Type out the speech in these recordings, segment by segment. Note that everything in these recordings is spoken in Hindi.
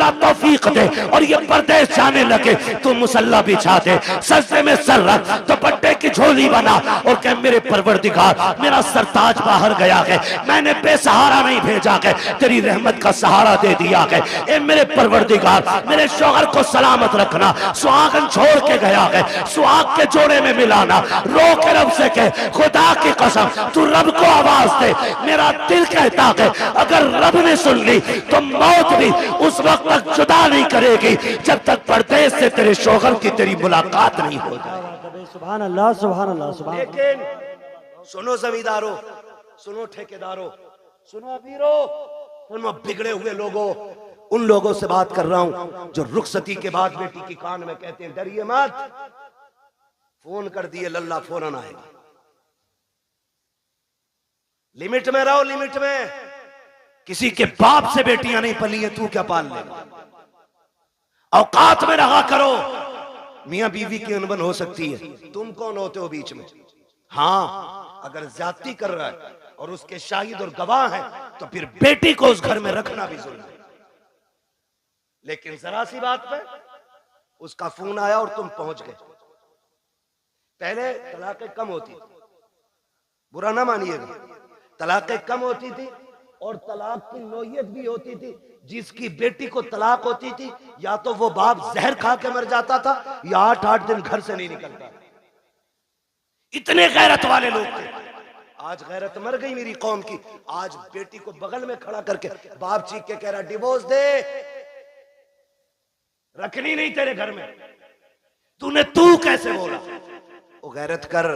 अल्लाह तौफीक दे और ये परदेश जाने लगे, तू मुसल्ला बिछा दे, सजदे में सर रख, दुपट्टे की झोली बना और कह मेरे परवरदिगार मेरा सरताज बाहर गया है, मैंने बेसहारा नहीं भेजा है, तेरी रहमत का सहारा दे दिया है। ए मेरे परवरदिगार मेरे शौहर को सलामत रखना, सुहागन छोड़ के गया है, सुहाग के जोड़े में मिलाना, रो के रब से कह खुदा की कसम तू रब को आवाज दे, मेरा दिल कहता है अगर रब ने सुन ली तो मौत भी उस वक्त तक जुदा नहीं करेगी जब तक परदेश से तेरे शौहर की तेरी मुलाकात नहीं हो जाए। सुभान अल्लाह सुभान अल्लाह सुभान। लेकिन सुनो जमींदारों, सुनो ठेकेदारों, सुनो अमीरों, सुनो बिगड़े हुए लोगों, उन लोगों से बात कर रहा हूं जो रुखसती के बाद बेटी की कान में कहते हैं डरिए मत, फोन कर दिए लल्ला फौरन आएगा। लिमिट में रहो, लिमिट में। किसी के बाप से बेटियां नहीं पली है, तू क्या पाल लेगा? औकात में रहा करो। मियां बीवी की अनबन हो सकती है, तुम कौन होते हो बीच में? हाँ, अगर ज्यादती कर रहा है और उसके शाहिद और गवाह हैं तो फिर बेटी को उस घर में रखना भी जुल्म है। लेकिन जरा सी बात पे उसका फोन आया और तुम पहुंच गए। पहले तलाकें कम होती थी, बुरा ना मानिएगा, तलाकें कम होती थी और तलाक की नौयत भी होती थी। जिसकी बेटी को तलाक होती थी या तो वो बाप जहर खा के मर जाता था या 8-8 दिन घर से नहीं निकलता। इतने गैरत वाले लोग थे। आज गैरत मर गई मेरी कौम की। आज बेटी को बगल में खड़ा करके बाप चीख के कह रहा डिवोर्स दे, रखनी नहीं तेरे घर में। तूने तू कैसे बोला? वो गैरत कर,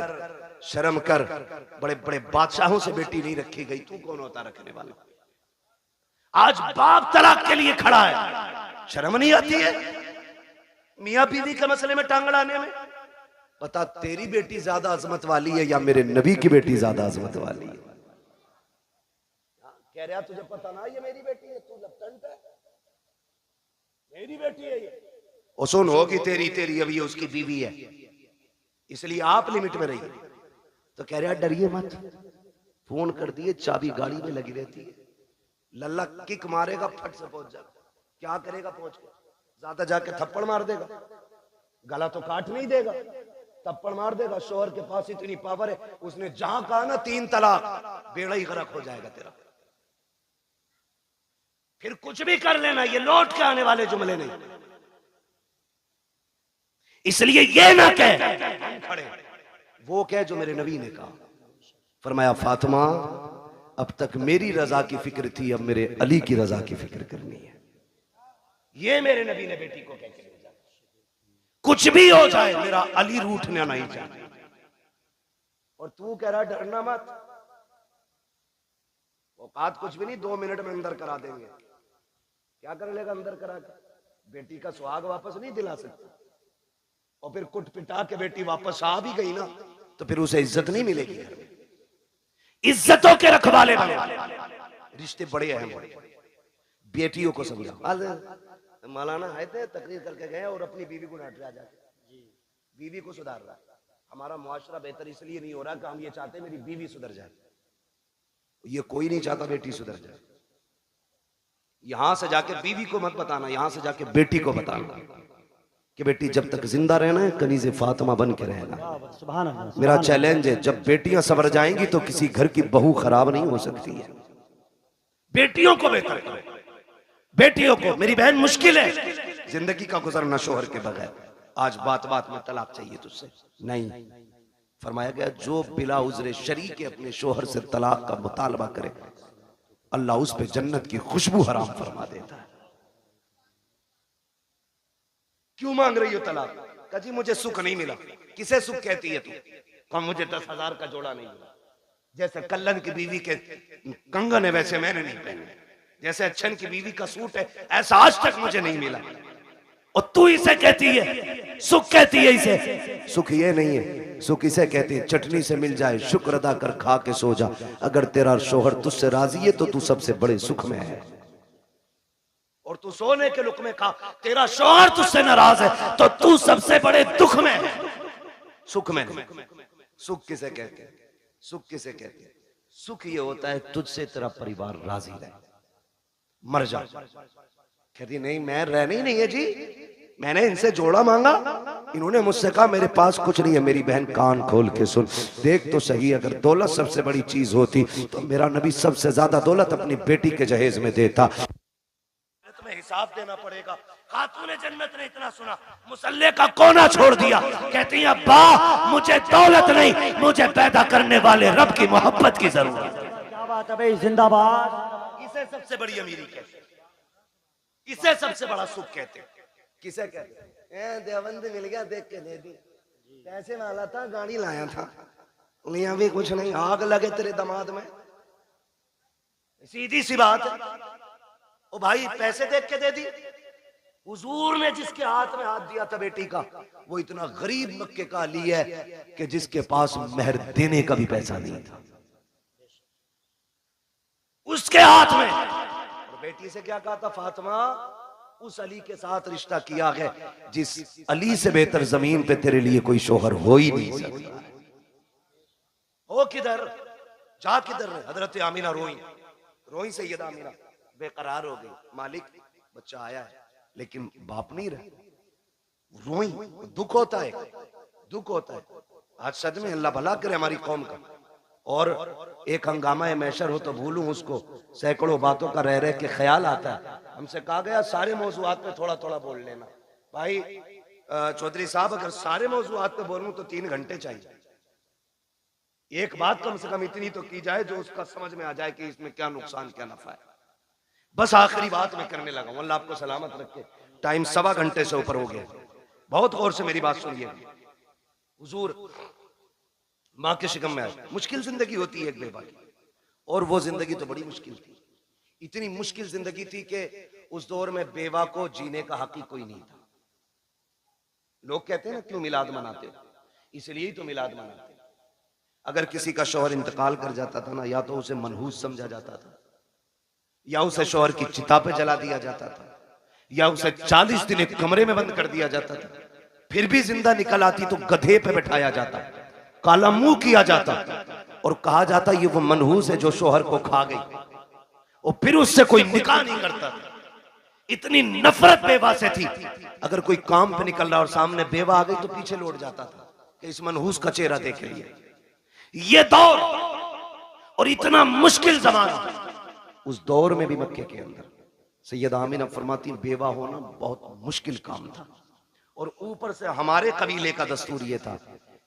शर्म कर। बड़े बड़े बादशाहों से बेटी नहीं रखी गई, तू कौन होता रखने वाला? आज बाप तलाक के लिए खड़ा है, शर्म नहीं आती है मियां बीवी के मसले में टांग अड़ाने में? बता तेरी बेटी ज्यादा अजमत वाली है या मेरे नबी की बेटी ज्यादा अजमत वाली है? कह रहा तुझे पता ना ये मेरी बेटी है, तू लपटंट है, मेरी बेटी है ये। और सुन होगी तेरी तेरी अभी उसकी बीवी है, इसलिए आप लिमिट में रहिए। तो कह रहा डरिए मत, फोन कर दिए, चाबी गाड़ी में लगी रहती है, लल्ला किक मारेगा फट से पहुंच जाएगा। क्या करेगा पहुंच के? ज्यादा जाके थप्पड़ मार देगा, गला तो काट नहीं देगा, थप्पड़ मार देगा। शोहर के पास इतनी पावर है, उसने जहां कहा ना 3 तलाक, बेड़ा ही गरक हो जाएगा तेरा। फिर कुछ भी कर लेना, ये लौट के आने वाले जुमले नहीं। इसलिए ये ना कह खड़े, वो कह जो मेरे नबी ने कहा। फरमाया फातिमा अब तक मेरी रजा की फिक्र थी, अब मेरे अली की रजा की फिक्र करनी है। ये मेरे नबी ने बेटी को कह के भेजा। कुछ भी हो जाए मेरा अली रूठना नहीं चाहिए। और तू कह रहा डरना मत, औकात कुछ भी नहीं, 2 मिनट में अंदर करा देंगे। क्या कर लेगा अंदर करा के? बेटी का सुहाग वापस नहीं दिला सकते। और फिर कुट पिटा के बेटी वापस आ भी गई ना तो फिर उसे इज्जत नहीं मिलेगी। इज्जतों के रखवाले बने, रिश्ते बड़े अहम हैं। बेटियों को समझा। मौलाना आए थे, तकरीर करके गए और अपनी बीवी को डांट रहा जाके, बीवी को सुधार रहा। हमारा मुआशरा बेहतर इसलिए नहीं हो रहा कि हम ये चाहते मेरी बीवी सुधर जाए। ये कोई नहीं चाहता बेटी सुधर जाए। यहां से जाके बीवी को मत बताना, यहां से जाके बेटी को बताना कि बेटी जब तक जिंदा रहना है कनीज़े फातिमा बन के रहना। मेरा चैलेंज है, जब बेटियां सवर जाएंगी तो किसी घर की बहू खराब नहीं हो सकती है। बेटियों को बेहतर करो, बेटियों को। मेरी बहन मुश्किल है जिंदगी का गुजरना शोहर के बगैर। आज बात बात में तलाक चाहिए तुझसे नहीं। फरमाया गया जो बिला उज़्र शरी के अपने शोहर से तलाक का मुतालबा करे अल्लाह उस पे जन्नत की खुशबू हराम फरमा देता है। क्यों मांग रही हो तलाक? कहा जी मुझे सुख नहीं मिला। किसे सुख कहती है तू? कहा मुझे 10,000 का जोड़ा नहीं मिला। जैसे कल्लन की बीवी के कंगन है वैसे मैंने नहीं पहने, जैसे अच्छन की बीवी का सूट है ऐसा आज तक मुझे नहीं मिला। और तू इसे कहती है सुख कहती है इसे? सुख ये नहीं है, सुख इसे कहती है चटनी से मिल जाए शुक्र अदा कर खा के सो जा। अगर तेरा शोहर तुझसे राजी है तो तू सबसे बड़े सुख में है। और तू सोने के लुक में खा, तेरा शोहर तुझसे नाराज है तो तू सबसे बड़े दुख में है, सुख में नहीं। सुख किसे कहते हैं? सुख किसे कहते हैं? सुख ये होता है तुझसे तेरा परिवार राजी रहे, मर जा कहती नहीं, मैं रहना ही नहीं है जी, मैंने इनसे जोड़ा मांगा, इन्होंने मुझसे कहा मेरे पास कुछ नहीं है। मेरी बहन कान खोल के सुन, देख तो सही, अगर दौलत सबसे बड़ी चीज होती तो मेरा नबी सबसे ज्यादा दौलत अपनी बेटी के जहेज में देता। तुम्हें हिसाब देना पड़ेगा। खातूने जन्नत ने इतना सुना, मुसल्ले का कोना छोड़ दिया। कहती है अब्बा, मुझे दौलत नहीं, मुझे पैदा करने वाले रब की मोहब्बत की जरूरत है। क्या बात है भाई, जिंदाबाद। इसे सबसे बड़ी अमीरी कहते हैं, इसे सबसे बड़ा सुख कहते हैं। किसे कहते हैं? देवबंद मिल गया, देख के दे दी, पैसे वाला था, गाड़ी लाया था, यहाँ भी कुछ नहीं, आग लगे तेरे दामाद में। सीधी सी बात है। ओ भाई, पैसे देख के दे दी। हुजूर ने जिसके हाथ में हाथ दिया था बेटी का, वो इतना गरीब मक्के का अली है कि जिसके पास मेहर देने का भी पैसा नहीं था, उसके हाथ में। और बेटी से क्या कहा था? फातिमा, उस अली के साथ रिश्ता किया है जिस अली से बेहतर जमीन पे तेरे लिए कोई शोहर हो ही नहीं सकता। हो किधर, जा किधर? हजरत आमीना रोई, रोई सैयदा आमीना बेकरार हो गई। मालिक, बच्चा आया है लेकिन बाप नहीं रहे। रोई, दुख होता है, दुख होता है। आज सच में अल्लाह भला करे हमारी कौम का। और एक हंगामा मैशर हो तो भूलूं उसको, सैकड़ों बातों का रह रह के ख्याल आता है। हमसे कहा गया सारे मौजूआत पे थोड़ा थोड़ा बोल लेना। भाई चौधरी साहब, अगर सारे मौजूआत पे बोलूं तो 3 घंटे चाहिए। एक बात कम से कम इतनी तो की जाए जो उसका समझ में आ जाए कि इसमें क्या नुकसान क्या नफा है। बस आखिरी बात मैं करने लगा हूं, अल्लाह आपको सलामत रखे। टाइम 1.25 घंटे से ऊपर हो गया। बहुत गौर से मेरी बात सुनिए। हुजूर माँ के शिकम में आए, मुश्किल जिंदगी होती है एक बेवा की, और वो जिंदगी तो बड़ी मुश्किल थी। इतनी मुश्किल जिंदगी थी कि उस दौर में बेवा को जीने का हक ही कोई नहीं था। लोग कहते हैं ना, क्यों मिलाद मनाते हो? इसलिए ही तो मिलाद मनाते हैं। अगर किसी का शौहर इंतकाल कर जाता था ना, या तो उसे मनहूस समझा जाता था, या उसे शौहर की चिता पे जला दिया जाता था, या उसे 40 दिन एक कमरे में बंद कर दिया जाता था। फिर भी जिंदा निकल आती तो गधे पे बैठाया जाता, काला मुंह किया जाता और कहा जाता ये वो मनहूस है जो शौहर को खा गई, और फिर उससे कोई निकाह नहीं करता था। इतनी नफरत बेवा से थी, अगर कोई काम पे निकल रहा और सामने बेवा आ गई तो पीछे लौट जाता था कि इस मनहूस का चेहरा देख लिए। ये दौर और इतना मुश्किल जमाना, उस दौर में भी मक्के के अंदर सैयदा आमीना फरमाती बेवा होना बहुत मुश्किल काम था। और ऊपर से हमारे कबीले का दस्तूर ये था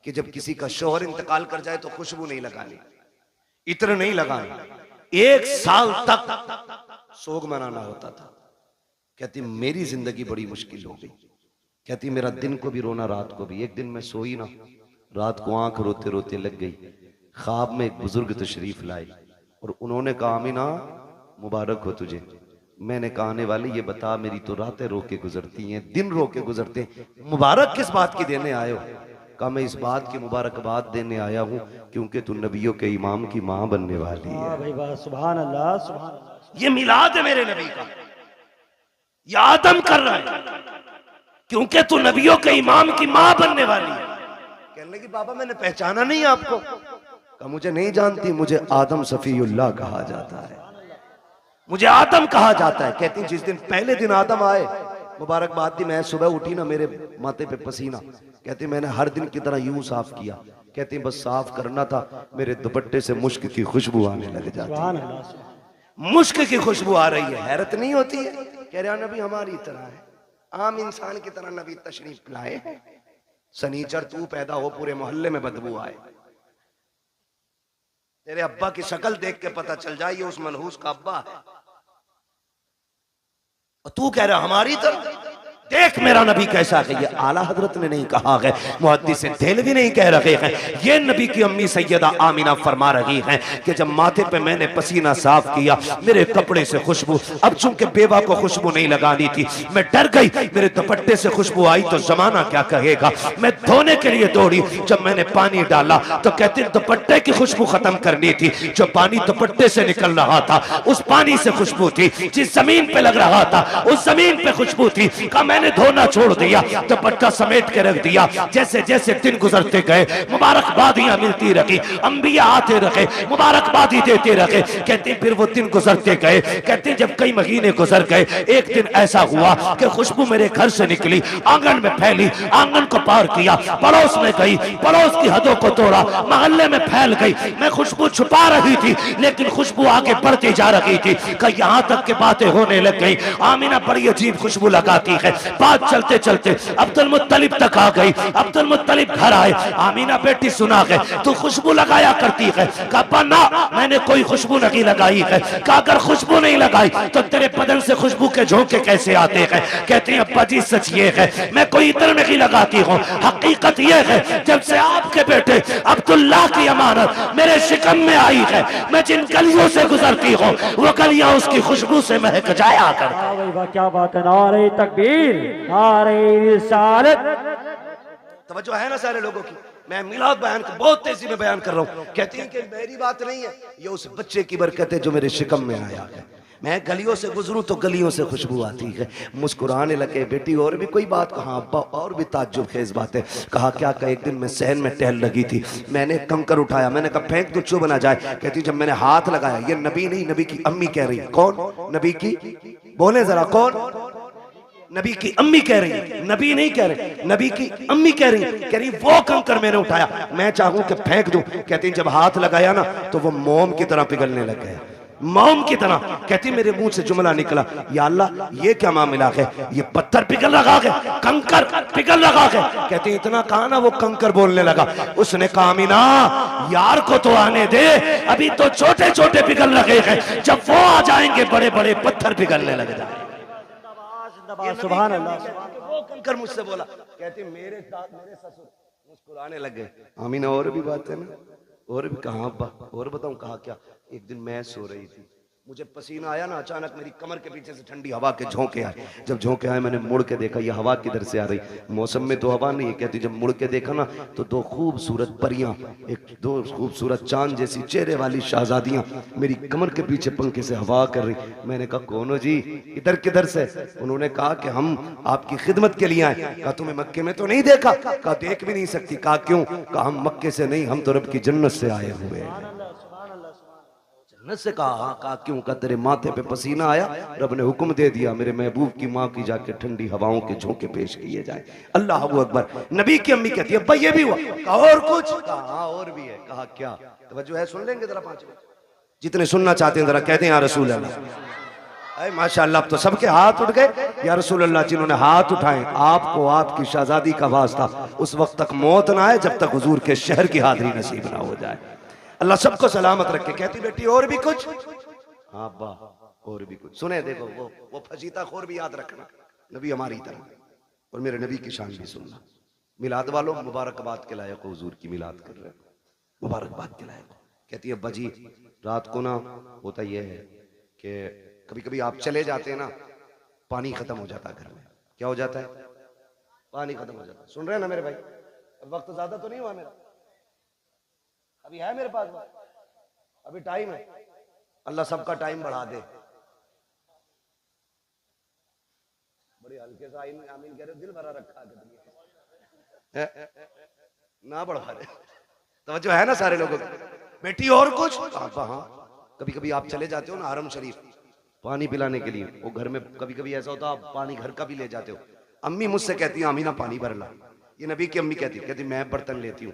कि जब किसी का शौहर इंतकाल कर जाए तो खुशबू नहीं लगानी, इत्र नहीं लगानी, 1 साल तक सोग मनाना होता था। कहती मेरी जिंदगी बड़ी मुश्किल हो गई। कहती मेरा दिन को भी रोना, रात को भी। एक दिन मैं सोई ना, रात को आंख रोते रोते लग गई। ख्वाब में एक बुजुर्ग तशरीफ लाए और उन्होंने कहा आमीना मुबारक हो तुझे। मैंने कहा आने वाली ये बता, मेरी तो रातें रो के गुजरती हैं, दिन रो के गुजरते हैं, मुबारक किस बात की देने आए हो? कहा मैं इस बात की मुबारकबाद देने आया हूँ क्योंकि तू नबियों के इमाम की माँ बनने वाली है। भाई वाह, सुभान अल्लाह, सुभान अल्लाह। ये मिलाद है मेरे नबी का, ये आदम कर रहा है क्योंकि तू नबियों के इमाम की माँ बनने वाली है। कहने लगी बाबा मैंने पहचाना नहीं आपको। कहा मुझे नहीं जानती, मुझे आदम सफीउल्लाह कहा जाता है, मुझे आदम कहा जाता है। कहती जिस दिन पहले दिन आदम आए, मुबारकबाद दी, मैं सुबह उठी ना मेरे माथे पे पसीना। कहती मैंने हर दिन की तरह यूं साफ किया। कहती बस साफ करना था, मेरे दुपट्टे से मुश्क की खुशबू आने लग जाती। मुश्क की खुशबू आ रही है, हैरत नहीं होती है? कह रहा नबी हमारी तरह है, आम इंसान की तरह नबी तशरीफ लाए। सनीचर तू पैदा हो, पूरे मोहल्ले में बदबू आए, तेरे अब्बा की शक्ल देख के पता चल जाए ये उस मनहूस का अब्बा है, और तू कह रहा हमारी तरह। देख मेरा नबी कैसा है। ये आला हजरत ने नहीं कहा है, मुहद्दिस देहलवी नहीं कह रहे हैं, ये नबी की अम्मी सैयदा आमीना फरमा रही हैं कि जब माथे पे मैंने पसीना साफ किया, मेरे कपड़े से खुशबू, अब चूंकि बेवा को खुशबू नहीं लगानी थी, मैं डर गई, मेरे दुपट्टे से खुशबू आई तो जमाना क्या कहेगा। मैं धोने के लिए दौड़ी, जब मैंने पानी डाला तो कहते दुपट्टे की खुशबू खत्म करनी थी। जो पानी दुपट्टे से निकल रहा था उस पानी से खुशबू थी, जिस जमीन पे लग रहा था उस जमीन पे खुशबू थी। कहा मैंने धोना छोड़ दिया, दुपट्टा समेट के रख दिया। जैसे जैसे दिन गुजरते गए मुबारकबादियां मिलती रही, अंबिया आते रहे, मुबारकबादी देते रहे। कहते फिर वो दिन गुजरते गए। कहते जब कई महीने गुजर गए, एक दिन ऐसा हुआ कि खुशबू मेरे घर से निकली, आंगन में फैली, आंगन को पार किया, पड़ोस में गई, पड़ोस की हदों को तोड़ा, मोहल्ले में फैल गई। मैं खुशबू छुपा रही थी, लेकिन खुशबू आगे बढ़ती जा रही थी कि यहाँ तक के बातें होने लग गई। आमीना बड़ी अजीब खुशबू लगाती है। बात चलते चलते अब्दुल मुत्तलिब तक आ गई। अब्दुल मुत्तलिब घर आए। आमीना बेटी सुना है तू खुशबू लगाया करती है। कहा ना, मैंने कोई खुशबू नहीं लगाई है। कहा अगर खुशबू नहीं लगाई तो तेरे बदन से खुशबू के झोंके कैसे आते हैं? कहते हैं अब्बा जी सच ये है, मैं कोई इत्र नहीं लगाती हूँ। हकीकत ये है जब से आपके बेटे अब्दुल्ला की अमानत मेरे शिकम में आई है, मैं जिन गलियों से गुजरती हूँ वो गलियां उसकी खुशबू से महक जाया कर। वाह भाई वाह, क्या बात है। नारे तकबीर, नारे रिसालत। तवज्जो है ना सारे लोगों की? मैं मिलाद बयान को बहुत तेजी में बयान कर रहा हूँ। कहती है कि मेरी बात नहीं है, ये उस बच्चे की बरकत है जो मेरे शिकम में आया है। मैं गलियों से गुजरूं तो गलियों से खुशबू आती है। मुस्कुराने लगे। बेटी और भी कोई बात? कहा अब्बा और भी ताज्जुब खेज बात है। कहा क्या? का एक दिन मैं सहन में टहल लगी थी, मैंने कंकर उठाया, मैंने कहा फेंक तो चुभ ना जाए। कहती जब मैंने हाथ लगाया, ये नबी नहीं, नबी की अम्मी कह रही है। कौन? नबी की, बोले जरा कौन? नबी की अम्मी कह रही है, नबी नहीं कह रहे, नबी की अम्मी कह रही वो कंकर मैंने उठाया, मैं चाहूं कि फेंक दूं। कहती जब हाथ लगाया ना तो वो मोम की तरह पिघलने लग गया, मोम की तरह। कहती मेरे मुंह से जुमला निकला, या अल्लाह ये क्या मामला है? ये पत्थर पिघल रहा है, कंकर पिघल रहा है। कहती इतना कहा ना वो कंकर बोलने लगा। उसने कहा अमीना यार को तो आने दे, अभी तो छोटे छोटे पिघल रहे हैं, जब वो आ जाएंगे बड़े बड़े पत्थर पिघलने लग जाए। सुभान अल्लाह। वो कंकर मुझसे बोला। कहती मेरे ससुर मुस्कुराने लग गए। अमीना और भी बात है ना? और भी? कहा अब्बा और बताऊं? कहा क्या? एक दिन मैं सो रही थी, मुझे पसीना आया ना, अचानक मेरी कमर के पीछे से ठंडी हवा के झोंके आए। जब झोंके आए मैंने मुड़ के देखा, ये हवा किधर से आ रही? मौसम में तो हवा नहीं है। कहती जब मुड़ के देखा ना तो दो खूबसूरत परियां, दो खूबसूरत चांद जैसी चेहरे वाली शहजादियां मेरी कमर के पीछे पंखे से हवा कर रही। मैंने कहा कौन हो जी, इधर किधर से? उन्होंने कहा कि हम आपकी खिदमत के लिए आए। कहा तुम्हें मक्के में तो नहीं देखा? कहा देख भी नहीं सकती। कहा क्यों? कहा हम मक्के से नहीं, हम तो रब की जन्नत से आए हुए हैं। से कहा हाँ। कहा क्यों? का तेरे माथे पे पसीना आया, रब ने हुक्म दे दिया मेरे महबूब की माँ की जाके ठंडी हवाओं के झोंके पेश किए जाए। अल्लाह अकबर। नबी की अम्मी कहती है भाई ये भी हुआ? कहा और कुछ? कहा हाँ और भी है। कहा क्या? तवज्जो है, सुन लेंगे जरा 5 मिनट, जितने सुनना चाहते हैं जरा कहते हैं या रसूल अल्लाह। माशाअल्लाह, अब तो सबके हाथ उठ गए या रसूल अल्लाह। जिन्होंने हाथ उठाए आपको आपकी शहजादी का वास्ता उस वक्त तक मौत ना आए जब तक हुजूर के शहर की हाजिरी नसीब ना हो जाए। अल्लाह सबको सलामत रखे। कहती बेटी और भी कुछ? हाँ अब्बा और भी कुछ। सुने देखो वो फजीता खोर भी याद रखना, नबी हमारी तरह, और मेरे नबी की शान भी सुनना। मिलाद वालों मुबारकबाद के लायक हुजूर की मिलाद कर रहे, मुबारकबाद के लायक। कहती है अब्बा जी रात को ना होता यह है कि कभी कभी आप चले जाते हैं ना, पानी खत्म हो जाता है घर में। क्या हो जाता है? पानी खत्म हो जाता है। सुन रहे हैं ना मेरे भाई? अब वक्त ज्यादा तो नहीं हुआ मेरा, अभी है मेरे पास वक्त, अभी टाइम है। अल्लाह सबका टाइम बढ़ा दे। बड़ी हल्के से आमीन कह रहे, दिल भरा रखा है ना बढ़ा रहे। तवज्जो है ना सारे लोगों की? बेटी और कुछ? हाँ कभी कभी आप चले जाते हो ना हरम शरीफ पानी पिलाने के लिए, वो घर में कभी कभी ऐसा होता आप पानी घर का भी ले जाते हो। अम्मी मुझसे कहती है अमीना पानी भर ला। ये नबी की अम्मी कहती मैं बर्तन लेती हूँ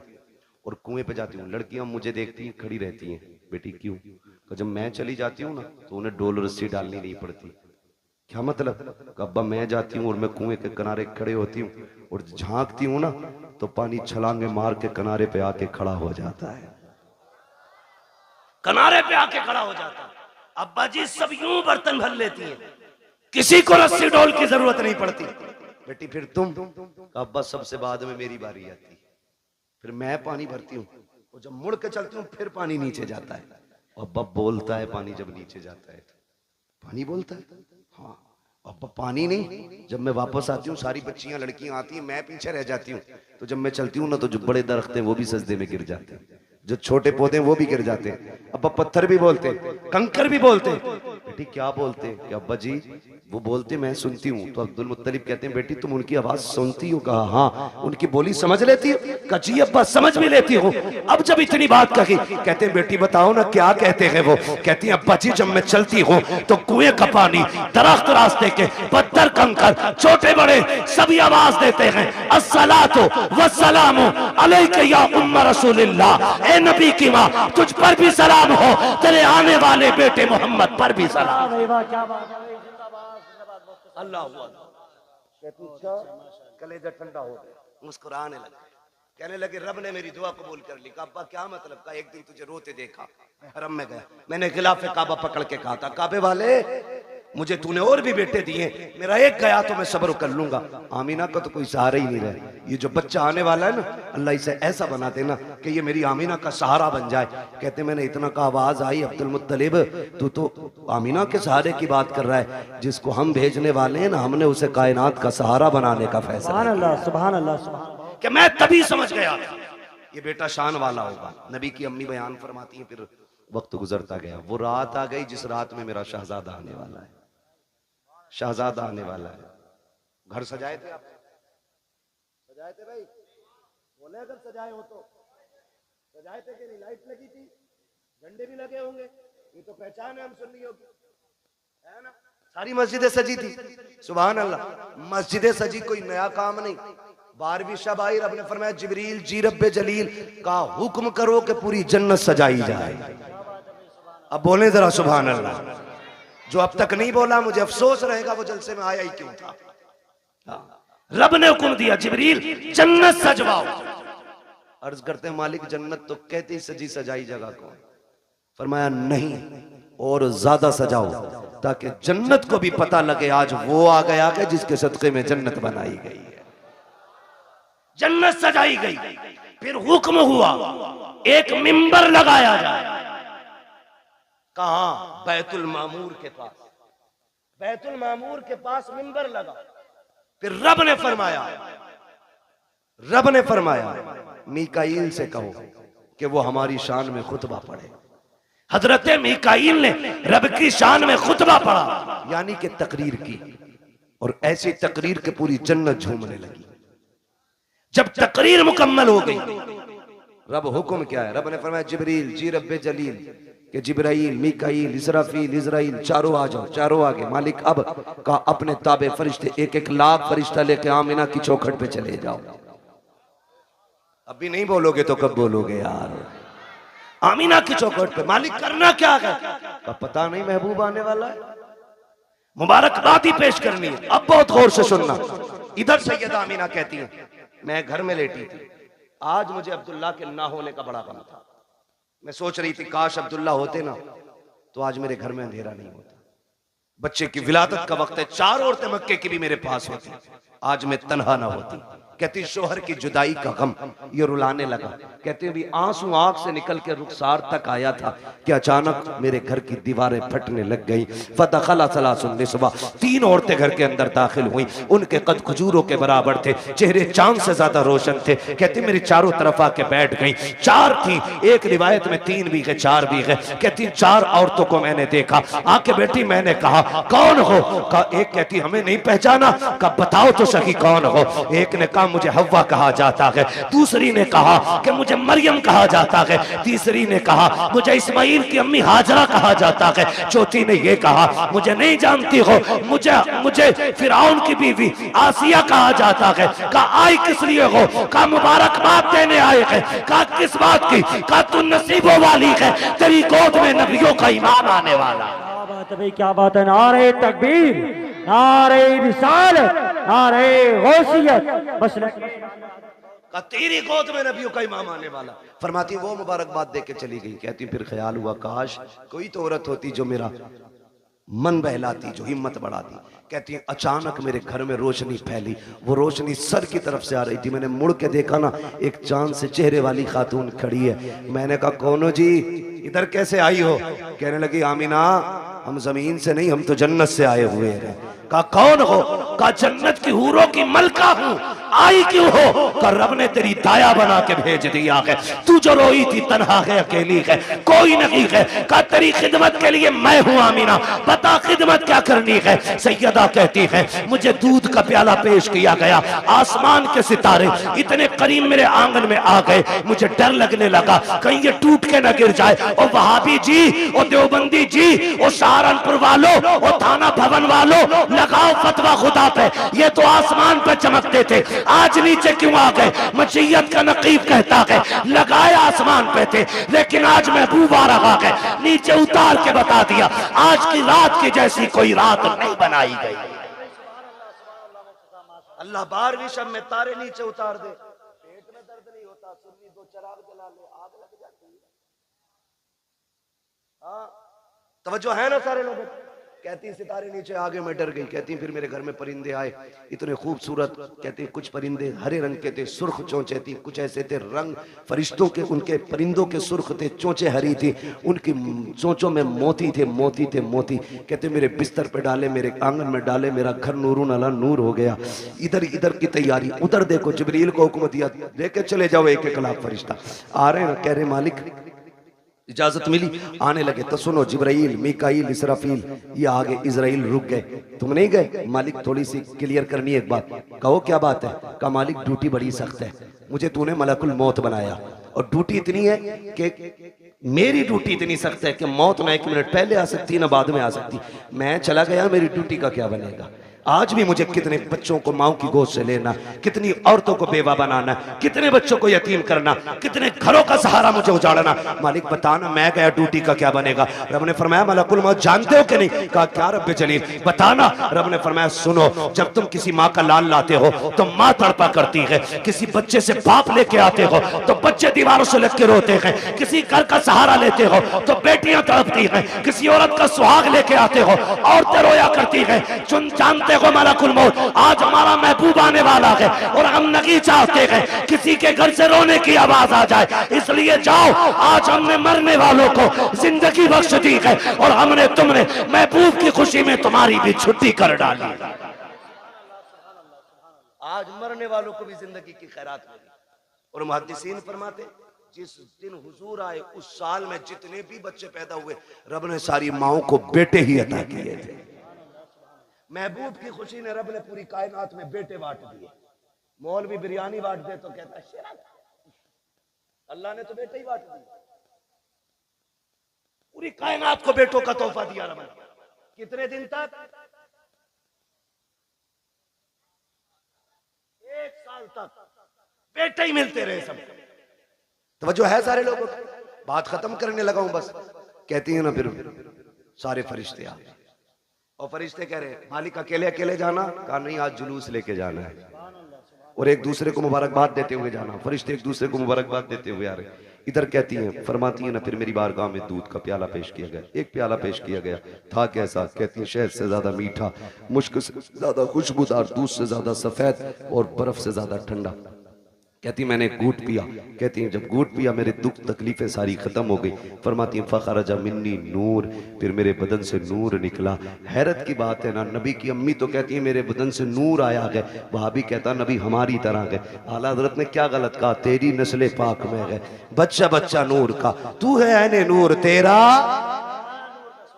और कुएं पे जाती हूँ। लड़कियां मुझे देखती हैं खड़ी रहती हैं, बेटी क्यों? जब मैं चली जाती हूँ ना तो उन्हें डोल रस्सी डालनी नहीं पड़ती। क्या मतलब? अब्बा मैं जाती हूँ और मैं कुएं के किनारे खड़े होती हूँ और झांकती हूँ ना तो पानी छलांगे मार के किनारे पे आके खड़ा हो जाता है, किनारे पे आके खड़ा हो जाता है। अब्बा जी सब यूं बर्तन भर लेती हैं, किसी को रस्सी डोल की जरूरत नहीं पड़ती। बेटी फिर तुम? अब्बा सबसे बाद में मेरी बारी आती, फिर मैं पानी भरती हूँ और जब मुड़ के चलती हूँ फिर पानी नीचे जाता है। अब्बा बोलता है पानी जब नीचे जाता है तो पानी बोलता है। हाँ अब्बा पानी नहीं। जब मैं वापस आती हूँ सारी बच्चियां लड़कियां आती हैं, मैं पीछे रह जाती हूँ, तो जब मैं चलती हूँ ना तो जो बड़े दरख्त हैं वो भी सजदे में गिर जाते हैं, जो छोटे पौधे हैं वो भी गिर जाते हैं। अब्बा पत्थर भी बोलते, कंकर भी बोलते। बेटी क्या बोलते? कि अब्बा जी वो बोलते मैं सुनती हूँ। तो अब्दुल मुत्तलिब कहते हैं बेटी तुम उनकी आवाज सुनती हो? कहा हाँ। उनकी बोली समझ लेती हो? कहा जी अब्बा समझ भी लेती हो। अब जब इतनी बात कही, कहते हैं बेटी बताओ ना क्या कहते हैं वो? कहती है अब्बा जी जब मैं चलती हूँ तो कुएं का पानी, दरख्त, रास्ते के पत्थर, कंकर, छोटे बड़े सभी आवाज देते हैं अस्सलातु वस्सलामु अलैका या उम्म रसूलिल्लाह। ए नबी की माँ तुझ पर भी सलाम हो, तेरे आने वाले बेटे मोहम्मद पर भी सलाम। क्या बात है, अल्लाह कलेजा ठंडा हो गया, मुस्कुराने लगे, कहने लगे रब ने मेरी दुआ कबूल कर ली। कहा अब्बा क्या मतलब? का एक दिन तुझे रोते देखा, हरम में गया, मैंने खिलाफ काबा पकड़ के कहा था काबे वाले मुझे तूने और भी बेटे दिए, मेरा एक गया तो मैं सब्र कर लूंगा। आमीना का तो कोई सहारा ही नहीं रहा। ये जो बच्चा आने वाला है ना, अल्लाह इसे ऐसा बना देना कि ये मेरी आमीना का सहारा बन जाए। कहते मैंने इतना का आवाज आई अब्दुल मुत्तलिब तू तो आमीना के सहारे की बात कर रहा है, जिसको हम भेजने वाले हैं ना हमने उसे कायनात का सहारा बनाने का फैसला। सुभान अल्लाह, सुभान अल्लाह, सुभान अल्लाह। कि मैं तभी समझ गया ये बेटा शान वाला होगा। नबी की अम्मी बयान फरमाती है फिर वक्त गुजरता गया, वो रात आ गई जिस रात में मेरा शहजादा आने वाला है, शहजादा आने वाला है। घर सजाए थे आप? सजाए थे भाई? बोले अगर सजाए हो तो सजाए थे कि नहीं? लाइट लगी थी, झंडे भी लगे होंगे, ये तो पहचान है हम सुन्नियों की, है ना? सारी मस्जिदें सजी थी। सुभान अल्लाह, मस्जिदें सजी कोई नया काम नहीं। 12वीं शब आई, रब ने फरमाया जिब्रील जी रब्बे जलील का हुक्म करो कि पूरी जन्नत सजाई जाए। अब बोले जरा सुभान अल्लाह। जो अब तक नहीं बोला मुझे अफसोस रहेगा वो जलसे में आया ही क्यों था। रब ने हुक्म दिया जिब्रील जन्नत सजवाओ। अर्ज करते हैं मालिक जन्नत तो कहते ही सजी सजाई जगह कौन? फरमाया नहीं और ज्यादा सजाओ ताकि जन्नत को भी पता लगे आज वो आ गया कि जिसके सदके में जन्नत बनाई गई है। जन्नत सजाई गई, फिर हुक्म हुआ एक मिंबर लगाया जाए। कहां? बैतुल मामूर के पास। बैतुल मामूर के पास मिंबर लगा। फिर रब ने फरमाया मीकाईल से कहो कि वो हमारी शान में खुतबा पढ़े। हजरत मीकाईल ने रब की शान में खुतबा पढ़ा, यानी कि तकरीर की, और ऐसी तकरीर के पूरी जन्नत झूमने लगी। जब तकरीर मुकम्मल हो गई, रब हुक्म क्या है? रब ने फरमाया जिब्रील जी रब्बे जलील कि जिब्राइल, मीकाईल, इसराफील, इजराइल चारों आ जाओ। चारों आगे। मालिक अब का अपने ताबे फरिश्ते 1-1 लाख फरिश्ता लेके आमीना की चौखट पे चले जाओ। अभी नहीं बोलोगे तो कब बोलोगे यार? आमीना की चौखट पे। मालिक करना क्या है? का पता नहीं, महबूब आने वाला है, मुबारकबाद ही पेश करनी है। अब बहुत गौर से सुनना। इधर सैयदा आमीना कहती है मैं घर में लेटी थी, आज मुझे अब्दुल्ला के ना होने का बड़ा गम था। मैं सोच रही थी काश अब्दुल्ला होते ना तो आज मेरे घर में अंधेरा नहीं होता। बच्चे की विलादत का वक्त है, 4 औरतें मक्के की भी मेरे पास होती, आज मैं तन्हा ना होती। कहती शोहर की जुदाई का गम ये रुलाने लगा। कहते भी आंसू आंख से निकल के रुखसार तक आया था कि अचानक मेरे घर की दीवारें फटने लग गई। फदखला सलासुन निस्वा, 3 औरतें घर के अंदर दाखिल हुई। उनके कद खजूरों के बराबर थे, चेहरे चांद से ज्यादा रोशन थे। कहते मेरी चारों तरफ आके बैठ गई। 4 थी, एक रिवायत में 3 भी है 4 भी है। कहती 4 औरतों को मैंने देखा, आके बैठी। मैंने कहा कौन हो? कहा एक कहती हमें नहीं पहचाना। कहा बताओ तो सही कौन हो? एक ने कहा मुझे हव्वा कहा जाता है, दूसरी ने कहा कि मुझे मरियम कहा जाता है, तीसरी ने कहा मुझे इस्माइल की अम्मी हाजरा कहा जाता है, चौथी ने यह कहा मुझे नहीं जानती हो, मुझे फिरौन की बीवी आसिया कहा जाता है। कहा आई किस लिए हो? कहा मुबारकबाद देने आए हैं। कहा किस बात की? कहा तू नसीबों वाली है, तेरी गोद में नबियों का ईमान आने वाला। क्या बात है भाई, क्या बात है। नारे तकबीर, नारे रिसालत, नारे गौसियत। बस का तेरी गोद में नबियों का इमाम आने वाला। फरमाती वो मुबारकबाद दे के चली गई। कहती फिर ख्याल हुआ काश कोई तो औरत होती जो मेरा मन बहलाती, जो हिम्मत बढ़ाती। कहती अचानक मेरे घर में रोशनी फैली, वो रोशनी सर की तरफ से आ रही थी। मैंने मुड़ के देखा ना, एक चांद से चेहरे वाली खातून खड़ी है। मैंने कहा कौन हो जी, इधर कैसे आई हो? कहने लगी आमीना हम जमीन से नहीं, हम तो जन्नत से आए हुए हैं। कहा कौन हो? का जन्नत की हूरों की मलका हूं, आई क्यों हो? का रब ने तेरी दाया बना के भेज दिया है। तू जो रोई थी तन्हा है, अकेली है, कोई नहीं है। का तेरी खिदमत के लिए मैं हूं आमीना, बता खिदमत क्या करनी है? सैयदा कहती है मुझे दूध का प्याला पेश किया गया, आसमान के सितारे इतने करीब मेरे आंगन में आ गए, मुझे डर लगने लगा कहीं ये टूट के न गिर जाए। और वहाबी जी, और देवबंदी जी, और सहारनपुर वालों, और थाना भवन वालों, लगाओ फतवा खुदा पे। ये तो आसमान पे चमकते थे, आज नीचे क्यों आ गए? मशीयत का नकीब कहता है लगाए आसमान पे थे, लेकिन आज महबूब आ रहा है, नीचे उतार के बता दिया आज की रात की जैसी कोई रात नहीं बनाई गई। अल्लाह 12वीं शब में तारे नीचे उतार दे, पेट में दर्द नहीं होता, सुन्नी 2 चिराग जला ले, आग लग जाती है। हाँ, तवज्जो है ना सारे लोगों? कहती सितारे नीचे आगे मैं डर गई। कहती फिर मेरे घर में परिंदे आए, इतने खूबसूरत। कहती कुछ परिंदे हरे रंग के थे, सुर्ख चोंचे थी, कुछ ऐसे थे रंग फरिश्तों के, उनके परिंदों के सुर्ख थे, चोंचे हरी थी, उनकी चोंचों में मोती थे, मोती थे मोती। कहते मेरे बिस्तर पे डाले, मेरे आंगन में डाले, मेरा घर नूरून अला नूर हो गया। इधर इधर की तैयारी, उधर देखो जिब्रील को हुक्म दिया लेके चले जाओ एक एक लाख फरिश्ता आ रहे हैं। कह रहे मालिक इजाजत मिली, आने लगे तो सुनो जिब्राइल, मीकाईल, इसराफील, ये आगे इजराइल रुक गए। तुम नहीं गए? मालिक थोड़ी सी क्लियर करनी है एक बात। कहो क्या बात है? कहा मालिक ड्यूटी बड़ी सख्त है, मुझे तूने मलकुल मौत बनाया और ड्यूटी इतनी है कि मेरी ड्यूटी इतनी सख्त है कि मौत ना 1 मिनट पहले आ सकती ना बाद में आ सकती। मैं चला गया, मेरी ड्यूटी का क्या बनेगा? आज भी मुझे कितने बच्चों को माओ की गोद से लेना, कितनी औरतों को बेवा बनाना, कितने बच्चों को यतीम करना, कितने घरों का सहारा मुझे उजाड़ना। मालिक बताना मैं गया ड्यूटी का क्या बनेगा? रब ने फरमाया मलकुल मौत जानते हो कि नहीं? कहा क्या रब्बे जलील बताना। रब ने फरमाया सुनो, जब तुम किसी माँ का लाल लाते हो तो माँ तड़पा करती है, किसी बच्चे से बाप लेके आते हो तो बच्चे दीवारों से लग के रोते हैं, किसी घर का सहारा लेते हो तो बेटियां तड़पती हैं, किसी औरत का सुहाग लेके आते हो औरतें रोया करती हैं। जानते हो मलकुल मौत आज हमारा महबूब आने वाला है और हम नहीं चाहते हैं किसी के घर से रोने की आवाज आ जाए, इसलिए जाओ आज हमने मरने वालों को जिंदगी बख्श दी है और हमने तुमने महबूब की खुशी में तुम्हारी भी छुट्टी कर डाली। आज मरने वालों को भी जिंदगी की खैरात मिली। और मुहद्दिसीन फरमाते जिस दिन हुजूर आए उस साल में जितने भी बच्चे पैदा हुए रब ने सारी माओं को बेटे ही अता किए थे। महबूब की खुशी ने रब ने पूरी कायनात में बेटे बांट दिए। मौलवी बिरयानी बांट दे तो कहता है शिरक, अल्लाह ने तो बेटे ही बांट दिए। पूरी कायनात को बेटों का तोहफा दिया रब ने। कितने दिन तक? 1 साल तक बेटे ही मिलते रहे सब। तवज्जो है सारे लोगों की? बात खत्म करने लगा हूं बस। कहती है ना फिर सारे फरिश्ते आ गए और फरिश्ते कह रहे मालिक अकेले अकेले जाना? कहा नहीं आज जुलूस लेके जाना है और एक दूसरे को मुबारकबाद देते हुए जाना। फरिश्ते एक दूसरे को मुबारकबाद देते हुए आ रहे। इधर कहती हैं फरमाती हैं ना फिर मेरी बारगाह में दूध का प्याला पेश किया गया। एक प्याला पेश किया गया था कैसा? कहती हैं शहद से ज्यादा मीठा, मुश्क से ज्यादा खुशबूदार, दूध से ज्यादा सफेद और बर्फ से ज्यादा ठंडा। कहती मैंने घूट पिया। कहती हैं जब घूट पिया मेरे दुख तकलीफें सारी खत्म हो गई। फरमाती हैं फखरजा मिन्नी नूर, फिर मेरे बदन से नूर निकला। हैरत की बात है ना, नबी की अम्मी तो कहती है मेरे बदन से नूर आया है, वहां भी कहता नबी हमारी तरह है। आला हजरत ने क्या गलत कहा? तेरी नस्ल पाक में है, बच्चा बच्चा नूर का, तू है ऐने नूर तेरा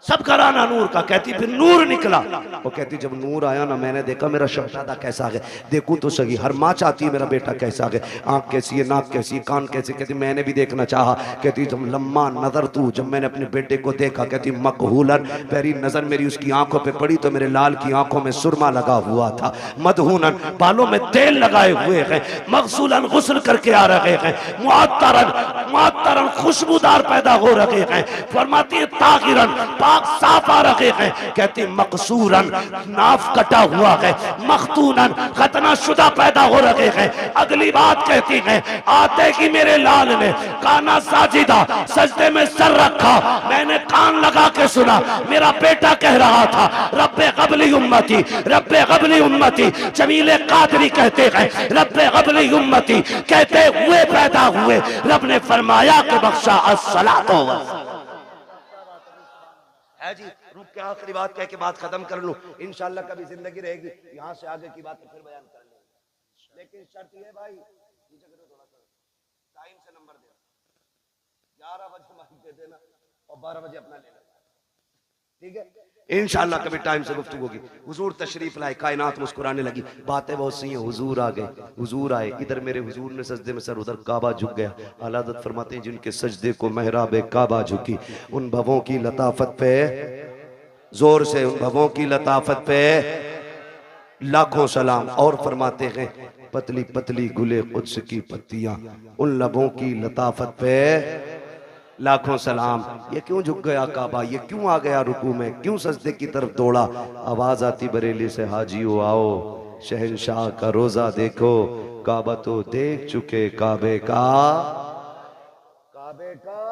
सब कराना नूर का। कहती फिर नूर निकला। वो कहती जब नूर आया ना मैंने देखा मेरा शहजादा कैसा है, देखूं तो सही। हर माँ चाहती है मेरा बेटा कैसा है, आंख कैसी है, नाक कैसी है, कान कैसे। कहती मैंने भी देखना चाहा। कहती जब लम्मा नजर तू, जब मैंने अपने बेटे को देखा, कहती मकहूलन पहली नजर मेरी उसकी आंखों पे पड़ी तो मेरे लाल की आंखों में सुरमा लगा हुआ था, मदहूनन बालों में तेल लगाए हुए हैं, मगसूलन गुस्ल करके आ रहे हैं, मुअत्तरन खुशबूदार पैदा हो रहे हैं। फरमाती है ताहिरन साफ आ रहे हैं। कहती मकसूरन नाफ कटा हुआ है, मखतूनन खतना शुदा पैदा हो रहे हैं। अगली बात कहती है आते ही मेरे लाल ने काना साजिदा, सजदे में सर रखा, मैंने कान लगा के सुना, मेरा बेटा कह रहा था रब्बे क़ब्ली उम्मती, रब्बे क़ब्ली उम्मती। जमीले कादरी कहते हैं रब्बे क़ब्ली उम्मती, कहते हुए पैदा हुए। रब ने फरमाया कि बख्शा अस्सलातो है जी, रुक कि आखिरी बात कह के बात खत्म कर लूं, इंशाल्लाह कभी जिंदगी रहेगी यहाँ से आगे की बात फिर बयान कर लेंगे। लेकिन शर्त ये भाई, नीचे करो थोड़ा सा, टाइम से नंबर देना, 11 बजे माइक दे देना और 12 बजे अपना ले लेना, ठीक है? इंशाल्लाह कभी टाइम से गुफ्तगू होगी। हुजूर तशरीफ लाए, कायनात मुस्कुराने लगी, बातें बहुत सी हैं। हुजूर आ गए, हुजूर आए, इधर मेरे हुजूर ने सजदे में सर, उधर काबा झुक गया। आला हज़रत फरमाते हैं जिनके सजदे को महराब काबा झुकी, उन भवों की लताफत पे, जोर से, उन भवों की लताफत पे लाखों सलाम। और फरमाते हैं पतली पतली गुले कुद्स की पत्तियां, उन लबों की लताफत पे लाखों सलाम। ये क्यों झुक गया काबा, ये क्यों आ गया रुकू में, क्यों सजदे की तरफ दौड़ा? आवाज आती बरेली से, हाजियो आओ, शहंशाह का रोजा देखो, काबा तो देख चुके, काबे का, काबे का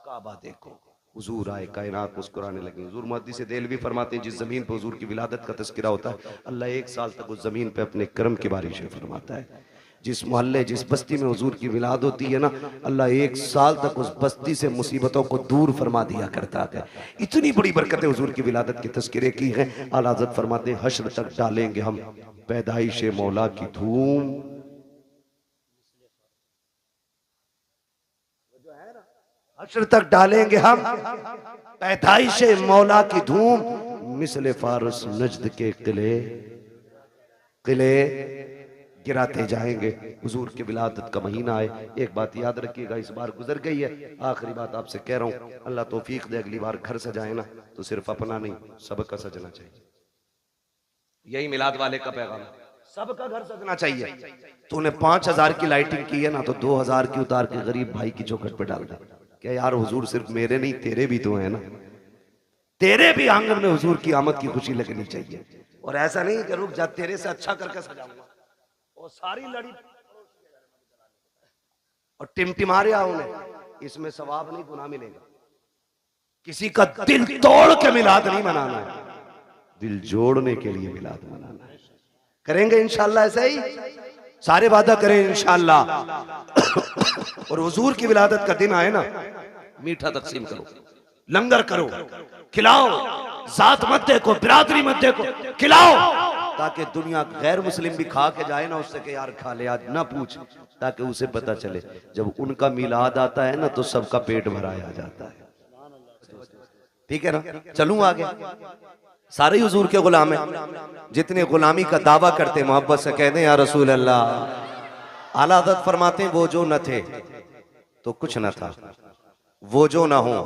काबा देखो। हुजूर आए, कायनात मुस्कुराने लगी। हुजूर मुहद्दिस देलवी फरमाते हैं जिस जमीन पर हुजूर की विलादत का तज़किरा होता है, अल्लाह 1 साल तक उस जमीन पे अपने करम की बारिशें फरमाता है। जिस मोहल्ले, जिस बस्ती में हुजूर की विलादत होती है ना, अल्लाह 1 साल तक उस बस्ती से मुसीबतों को दूर फरमा दिया करता है। इतनी बड़ी बरकतें हुजूर की विलादत के तज़किरे की हैं। आला हज़रत फरमाते हैं हश्र तक डालेंगे हम पैदाइश मौला की धूम, हश्र तक डालेंगे हम पैदाइश मौला की धूम, मिसले फारस नजद के किले किले गिराते जाएंगे। हुजूर की विलादत का महीना है। एक बात याद रखिएगा, इस बार गुजर गई है, आखिरी बात आपसे कह रहा हूँ, अल्लाह तौफीक दे अगली बार घर सजाए ना तो सिर्फ अपना नहीं सबका सजना चाहिए। यही मिलाद वाले का पैगाम, सबका घर सजना चाहिए। तूने 5000 की लाइटिंग की है ना तो 2000 की उतार के गरीब भाई की चौखट पे डाल दे। क्या यार हुजूर सिर्फ मेरे नहीं तेरे भी तो है ना, तेरे भी आंगन में हुजूर की आमद की खुशी लगनी चाहिए। और ऐसा नहीं कि रुक जा, तेरे से अच्छा करके सजाऊंगा और सारी लड़ी और टिमटिमा रहा उन्हें, इसमें सवाब नहीं गुनाह मिलेगा। किसी का दिल तोड़ के मिलाद नहीं मनाना है, दिल जोड़ने के लिए मिलाद मनाना है। करेंगे इंशाल्लाह ऐसा ही, सारे वादा करें इंशाल्लाह। और हुजूर की विलादत का दिन आए ना, मीठा तकसीम करो, लंगर करो, खिलाओ, जात मत देखो, बिरादरी मत देखो, खिलाओ, ताकि दुनिया गैर मुस्लिम भी खा के जाए ना उससे कि यार खा ले आज, ना पूछ, ताकि उसे पता चले जब उनका मिलाद आता है ना तो सबका पेट भराया जाता है। ठीक है ना? चलूं आगे। सारे हुजूर के गुलाम हैं, जितने गुलामी का दावा करते मोहब्बत से कहते हैं या रसूल अल्लाह। आला हज़रत फरमाते हैं वो जो न थे तो कुछ न था, वो जो ना हो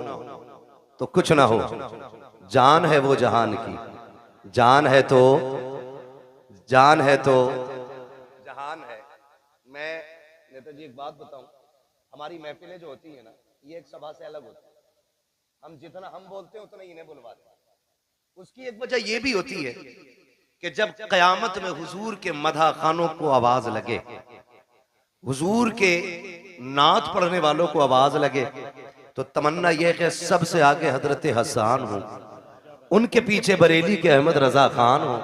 तो कुछ ना हो, जान है वो जहान की, जान है तो, जान है तो जहान है। मैं नेताजी एक बात बताऊं, हमारी महफिलें जो होती है ना, ये एक सभा से अलग होती है। हम जितना हम बोलते हैं उतना इन्हें बुलवाते हैं। उसकी एक वजह यह भी होती है कि जब कयामत में हुजूर के मदह खानों को आवाज लगे, हुजूर के नात पढ़ने वालों को आवाज लगे, तो तमन्ना यह कि सबसे आगे हजरत हसन हो, उनके पीछे बरेली के अहमद रजा खान हो,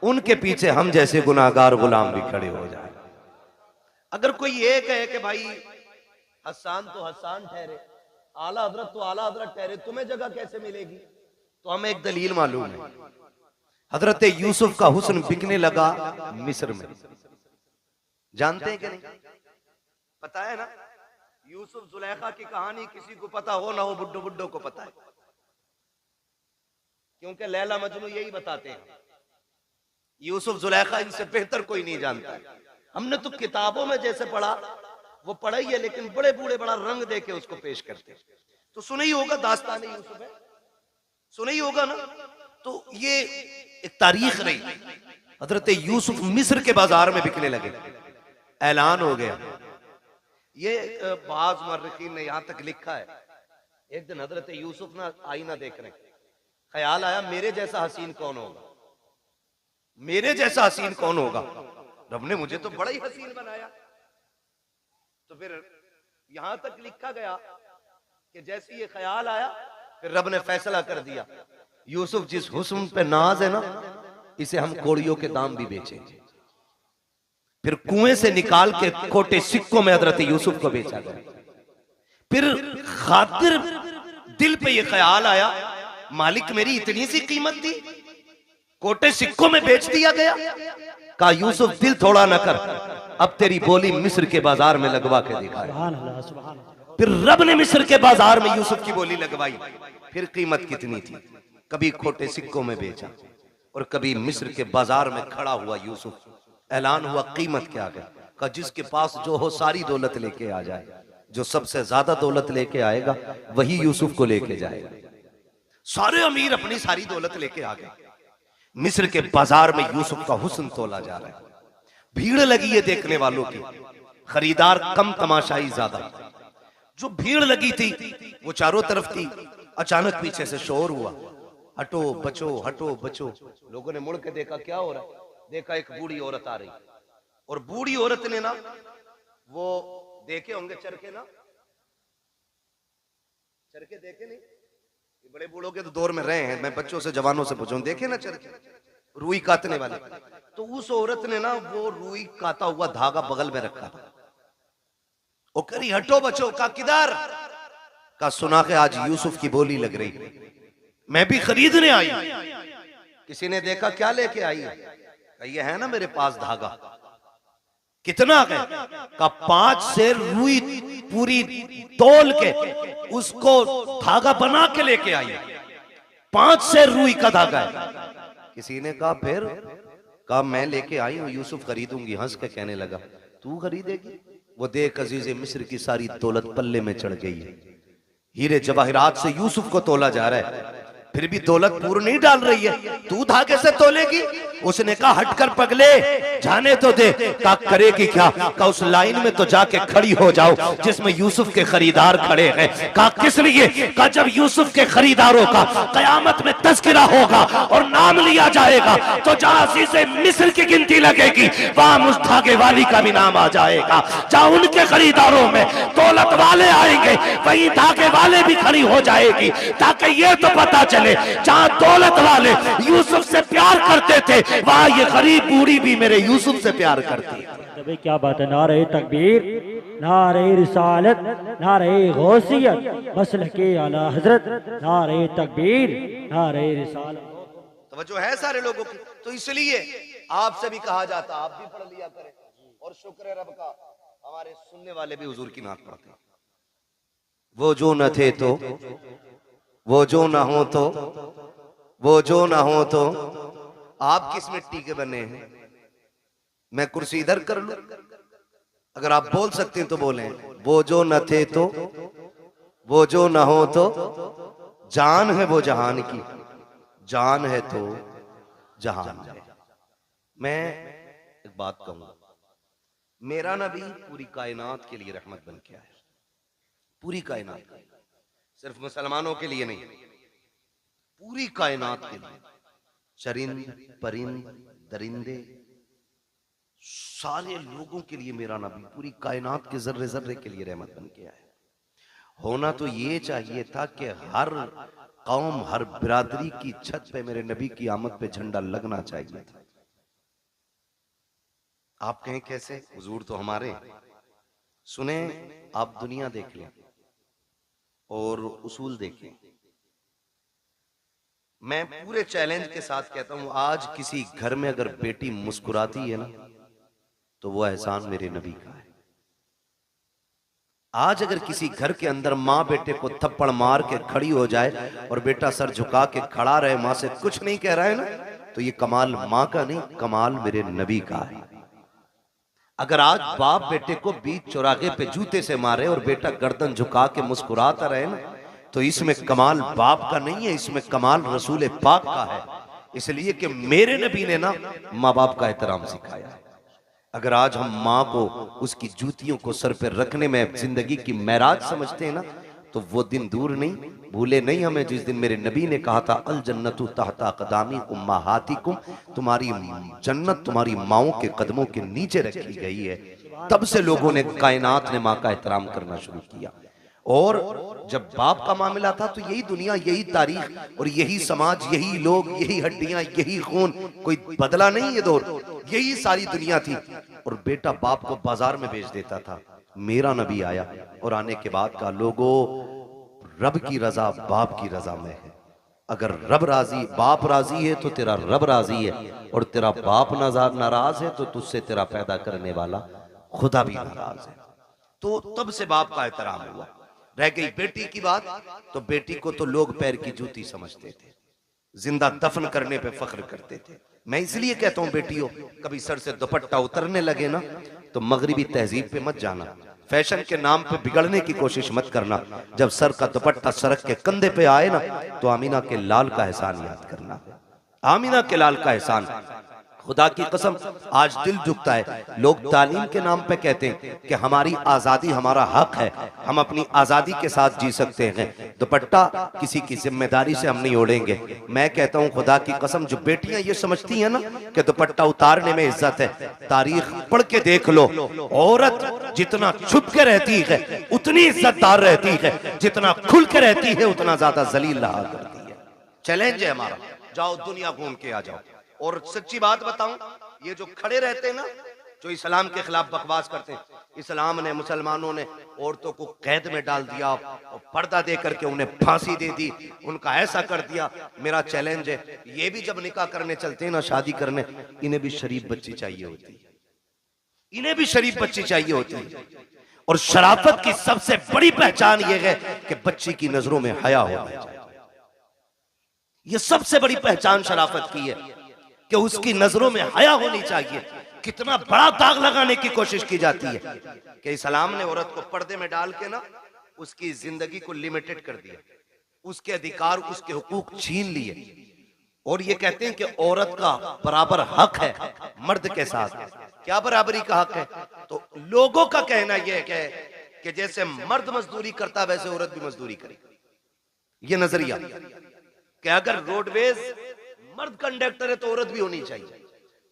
उनके पीछे हम जैसे गुनाहगार गुलाम भी खड़े हो जाए। अगर कोई ये कहे कि भाई हसन तो हसन ठहरे, आला हजरत तो आला हजरत ठहरे, तुम्हें जगह कैसे मिलेगी? तो हमें एक दलील मालूम है, हजरत यूसुफ का हुस्न बिकने लगा मिस्र में। जानते हैं कि नहीं? पता है ना, यूसुफ जुलेखा की कहानी किसी को पता हो ना हो, बुड्ढो बुड्ढो को पता है, क्योंकि लैला मजनू यही बताते हैं। यूसुफ जुलेखा इनसे बेहतर कोई नहीं जानता है। हमने तो किताबों में जैसे पढ़ा वो पढ़ा ही है, लेकिन बड़े बूढ़े बड़ा रंग दे के उसको पेश करते। तो सुना ही होगा दास्तान यूसुफ है, सुना ही होगा ना। तो ये एक तारीख रही। हजरत यूसुफ मिस्र के बाजार में बिकने लगे, ऐलान हो गया। ये बाज मुअर्रिखीन ने यहां तक लिखा है, एक दिन हजरत यूसुफ ना आईना देख रहे, ख्याल आया मेरे जैसा हसीन कौन होगा, मेरे जैसा हसीन कौन होगा, रब ने मुझे तो बड़ा ही हसीन बनाया। तो फिर यहां तक लिखा गया कि जैसे ये ख्याल आया फिर रब ने फैसला कर दिया, यूसुफ जिस हुस्न पे नाज है ना, इसे हम कोड़ियों के दाम भी बेचेंगे। फिर कुएं से निकाल के खोटे सिक्कों में हजरत यूसुफ को बेचा गया। फिर खातिर दिल पे ये ख्याल आया, मालिक मेरी इतनी सी कीमत थी, कोटे सिक्कों में बेच दिया गया। कहा यूसुफ दिल थोड़ा न कर, अब तेरी बोली मिस्र के बाजार में लगवा के दिखाए। सुभान अल्लाह, सुभान अल्लाह। फिर रब ने मिस्र के बाजार में यूसुफ की बोली लगवाई। फिर कीमत कितनी थी, कभी खोटे सिक्कों में बेचा और कभी मिस्र के बाजार में खड़ा हुआ यूसुफ। ऐलान हुआ कीमत क्या है, कहा जिसके पास जो हो सारी दौलत लेके आ जाए, जो सबसे ज्यादा दौलत लेके आएगा वही यूसुफ को लेके जाएगा। सारे अमीर अपनी सारी दौलत लेके आ गए। मिस्र के बाजार में यूसुफ का हुस्न तोला जा रहा है, भीड़ लगी है देखने वालों की, खरीदार कम तमाशाई ज्यादा। जो भीड़ लगी थी वो चारों तरफ थी। अचानक पीछे से शोर हुआ, हटो बचो हटो बचो। लोगों ने मुड़ के देखा क्या हो रहा है, देखा एक बूढ़ी औरत आ रही, और बूढ़ी औरत ने ना, वो देखे होंगे चरखे ना, चरखे देखे नहीं, ये बड़े बूढ़ों के तो दौर में रहे हैं, मैं बच्चों से जवानों से पूछूं, देखे ना चरखे, रुई काटने वाले। तो उस औरत ने ना वो रुई काटा हुआ धागा बगल में रखा था। वो करी हटो बचो, का किधर, का सुना के आज यूसुफ की बोली लग रही, मैं भी खरीदने आई। किसी ने देखा क्या लेके आई, ये है ना मेरे पास धागा, कितना है, का 5 सेर रुई पूरी तोल के उसको धागा बना के लेके आई। 5 सेर रुई का धागा है। किसी ने कहा फिर, कहा मैं लेके आई हूं, यूसुफ खरीदूंगी। हंस के कहने लगा तू खरीदेगी, वो देख अजीज़े मिस्र की सारी दौलत पल्ले में चढ़ गई है। हीरे जवाहिरात से यूसुफ को तोला जा रहा है, फिर भी दौलत पूरी नहीं डाल रही है, तू धागे से तोलेगी। उसने कहा हटकर पगले, जाने तो दे। कहा करेगी क्या, कहा उस लाइन में तो जाके खड़ी हो जाओ जिसमें यूसुफ के खरीदार खड़े हैं। कहा किस लिए, कहा जब यूसुफ के खरीदारों का कयामत में तस्करा होगा और नाम लिया जाएगा तो जहां अज़ीज़े मिस्र की गिनती लगेगी वहां उस धागे वाली का भी नाम आ जाएगा। जहां उनके खरीदारों में दौलत वाले आएंगे वहीं धागे वाले भी खड़ी हो जाएगी, ताकि ये तो पता चले जहां दौलत वाले यूसुफ से प्यार करते थे वहां ये गरीब बूढ़ी भी मेरे यूसुफ से प्यार करती है। भाई क्या बात है, नारे तकबीर, नारे रिसालत, नारे गौसियत, मसलके आला हजरत, नारे तकबीर, नारे रिसालत। तवज्जो है सारे लोगों की। तो इसलिए आपसे भी कहा जाता आप भी पढ़ लिया करें, और शुक्र है रब का हमारे सुनने वाले भी हुजूर की नात पढ़ते हैं। वो जो न थे तो, वो जो ना हो तो, वो जो ना हो तो, आप किस मिट्टी के बने हैं। मैं कुर्सी इधर कर लूं, अगर आप बोल सकते हैं तो बोलें। वो जो न थे तो, वो जो ना हो तो, जान है वो जहान की, जान है तो जहान है। मैं एक बात कहूंगा, मेरा नबी पूरी कायनात के लिए रहमत बन के आया, पूरी कायनात, सिर्फ मुसलमानों के लिए नहीं, पूरी कायनात के लिए। चरिंद परिंद दरिंदे सारे लोगों के लिए मेरा नबी पूरी कायनात के जर्रे जर्रे के लिए रहमत बन के आया। होना तो ये चाहिए था कि हर कौम हर बिरादरी की छत पे मेरे नबी की आमद पे झंडा लगना चाहिए था। आप कहें कैसे, हुजूर तो हमारे। सुने, आप दुनिया देख लें और उसूल देखें। मैं पूरे चैलेंज के साथ कहता हूं, आज किसी घर में अगर बेटी मुस्कुराती है ना तो वो एहसान मेरे नबी का है। आज अगर किसी घर के अंदर माँ बेटे को थप्पड़ मार के खड़ी हो जाए और बेटा सर झुका के खड़ा रहे, माँ से कुछ नहीं कह रहा है ना, तो ये कमाल माँ का नहीं, कमाल मेरे नबी का है। अगर आज बाप बेटे को बीच चौराहे पे जूते से मारे और बेटा गर्दन झुका के मुस्कुराता रहे ना, तो इसमें कमाल बाप का नहीं है, इसमें कमाल रसूल पाक का है। इसलिए कि मेरे नबी ने ना माँ बाप का एहतराम सिखाया है। अगर आज हम माँ को उसकी जूतियों को सर पे रखने में जिंदगी की महराज समझते हैं ना, तो वो दिन दूर नहीं, भूले नहीं हमें जिस दिन मेरे नबी ने कहा था अल जन्नतु तहता क़दामी उम्महातिकुम, तुम्हारी जन्नत तुम्हारी माओं के कदमों के नीचे रखी गई है। तब से लोगों ने, कायनात ने माँ का एहतराम करना शुरू किया। और जब बाप का मामला था तो यही दुनिया, यही तारीख और यही समाज, यही लोग, यही हड्डियां, यही खून, कोई बदला नहीं ये दौर, यही सारी दुनिया थी। और बेटा बाप को बाजार में बेच देता था। मेरा नबी आया और आने के बाद का लोगों, रब की रजा बाप की रजा में है। अगर रब राजी, बाप राजी है तो तेरा रब राजी है, और तेरा बाप नाराज है तो तुझसे तेरा पैदा करने वाला खुदा भी नाराज है। तो तब से बाप का एहतराम हुआ। रह गई बेटी की बात, तो बेटी को तो लोग पैर की जूती समझते थे, जिंदा दफन करने पे फख्र करते थे। मैं इसलिए कहता हूं बेटियों, कभी सर से दुपट्टा उतरने लगे ना तो मगरिबी तहजीब पे मत जाना, फैशन के नाम पे बिगड़ने की कोशिश मत करना। जब सर का दुपट्टा सड़क के कंधे पे आए ना तो आमीना के लाल का एहसान याद करना, आमीना के लाल का एहसान। खुदा की कसम आज दिल झुकता है, लोग तालीम के नाम पे कहते हैं कि हमारी आजादी हमारा हक है, हम अपनी आजादी के साथ जी सकते हैं, दुपट्टा किसी की जिम्मेदारी से हम नहीं ओढ़ेंगे। मैं कहता हूं खुदा की कसम, जो बेटियां ये समझती हैं ना कि दुपट्टा उतारने में इज्जत है, तारीख पढ़ के देख लो, औरत जितना छुप के रहती है उतनी इज्जतदार रहती है, जितना खुल के रहती है उतना ज्यादा जलील रहा करती है। चैलेंज है हमारा, जाओ दुनिया घूम के आ जाओ। और सच्ची बात बताऊं, ये जो खड़े रहते हैं ना, जो इस्लाम के खिलाफ बकवास करते हैं, इस्लाम ने, मुसलमानों ने औरतों को कैद में डाल दिया और पर्दा दे करके उन्हें फांसी दे दी, उनका ऐसा कर दिया। मेरा चैलेंज है, ये भी जब निकाह करने चलते हैं ना, शादी करने, इन्हें भी शरीफ बच्ची चाहिए होती है, इन्हें भी शरीफ बच्ची चाहिए होती है। और शराफत की सबसे बड़ी पहचान यह है कि बच्ची की नजरों में हया होना चाहिए। यह सबसे बड़ी पहचान शराफत की है कि उसकी नजरों में हया होनी चाहिए। कितना बड़ा दाग लगाने की कोशिश की जाती है कि इस्लाम ने औरत को पर्दे में डाल के ना उसकी जिंदगी को लिमिटेड कर दिया, उसके अधिकार, उसके हुकूक छीन लिए, और ये कहते हैं कि औरत का बराबर हक है मर्द के साथ। क्या बराबरी का हक है? तो लोगों का कहना यह है कि जैसे मर्द मजदूरी करता वैसे औरत भी मजदूरी करेगी। ये नजरिया कि अगर रोडवेज मर्द कंडक्टर है तो औरत भी होनी चाहिए,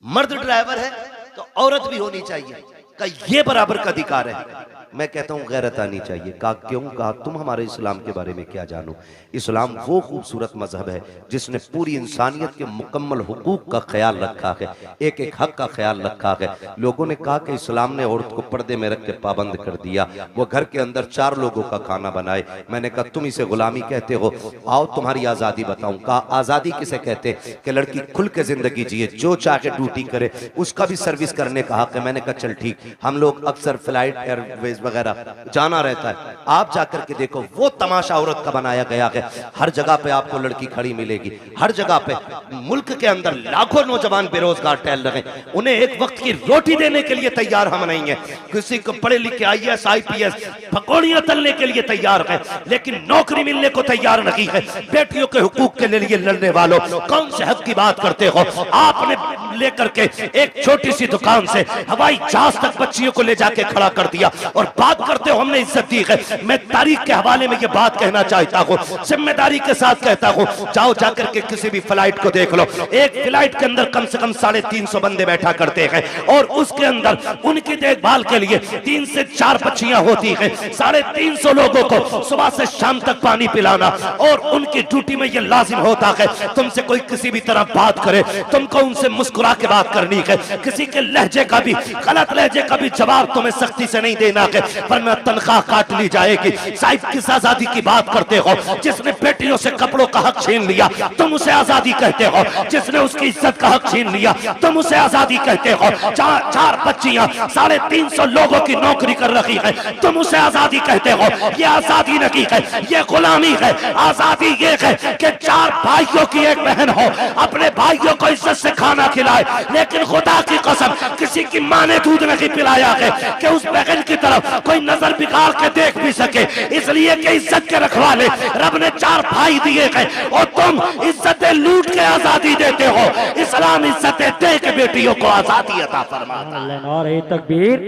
मर्द ड्राइवर है तो औरत भी होनी चाहिए, का ये बराबर का अधिकार है। मैं कहता हूं गैरत आनी चाहिए। कहा क्यों? कहा तुम हमारे इस्लाम के बारे में क्या जानो? इस्लाम वो खूबसूरत मजहब है जिसने पूरी इंसानियत के मुकम्मल हुकूक का ख्याल रखा है, एक एक हक का ख्याल रखा है। लोगों ने कहा कि इस्लाम ने औरत को पर्दे में रख के पाबंद कर दिया, वो घर के अंदर 4 लोगों का खाना बनाए। मैंने कहा तुम इसे गुलामी कहते हो, आओ तुम्हारी आजादी बताऊं। कहा आजादी किसे कहते हैं? कि लड़की खुल के जिंदगी जिए, जो चाहे ड्यूटी करे, उसका भी सर्विस करने का हक है। मैंने कहा चल ठीक, हम लोग अक्सर फ्लाइट एयरवेज वगैरह जाना रहता है, आप जाकर के देखो वो तमाशा औरत का बनाया गया है। हर जगह पे आपको लड़की खड़ी मिलेगी, हर जगह पे। मुल्क के अंदर लाखों नौजवान बेरोजगार टहल रहे हैं, उन्हें एक वक्त की रोटी देने के लिए तैयार हम नहीं है। किसी को पढ़े लिखे IAS IPS पकौड़ियां तलने के लिए तैयार है, लेकिन नौकरी मिलने को तैयार नहीं है। बेटियों के हुकूक के लिए लड़ने वालों, कौन से हक की बात करते हो? आपने लेकर के एक छोटी सी दुकान से हवाई जहाज तक बच्चियों को ले जाके खड़ा कर दिया और बात करते हो हमने इज्जत दी है। मैं तारीख के हवाले में ये बात कहना चाहता हूँ, जिम्मेदारी के साथ कहता हूँ, जाओ जाकर के किसी भी फ्लाइट को देख लो, एक फ्लाइट के अंदर कम से कम 350 बंदे बैठा करते हैं, और उसके अंदर उनकी देखभाल के लिए 3 से 4 बच्चियां होती हैं। 350 लोगों को सुबह से शाम तक पानी पिलाना, और उनकी ड्यूटी में ये लाजिम होता है तुमसे कोई किसी भी तरह बात करे, तुमको उनसे मुस्कुरा के बात करनी है। किसी के लहजे का भी, गलत लहजे का भी जवाब तुम्हें सख्ती से नहीं देना है, वरना तनख्वाह काट ली जाएगी। साहिब किस आजादी की बात करते हो? जिसने बेटियों से कपड़ों का हक छीन लिया तुम उसे आजादी कहते हो, जिसने उसकी इज्जत का हक छीन लिया तुम उसे आजादी कहते हो। 4 बच्चियां 350 लोगों की नौकरी कर रही है, तुम उसे आजादी कहते हो। ये आजादी नहीं है, ये गुलामी है। आजादी ये है कि 4 भाइयों की एक बहन हो, अपने भाइयों को इज्जत से खाना खिलाए, लेकिन खुदा की कसम किसी की मां ने दूध नहीं पिलाया है कि उस बहन की तरफ कोई नजर बिगाड़ के देख भी सके। इसलिए कि इज्जत के रखवाले रब ने 4 भाई दिए हैं, और तुम इज्जतें लूट के आजादी देते हो। इस्लाम इज्जतें दे के बेटियों को आजादी अता फरमाता है। नारे तकबीर,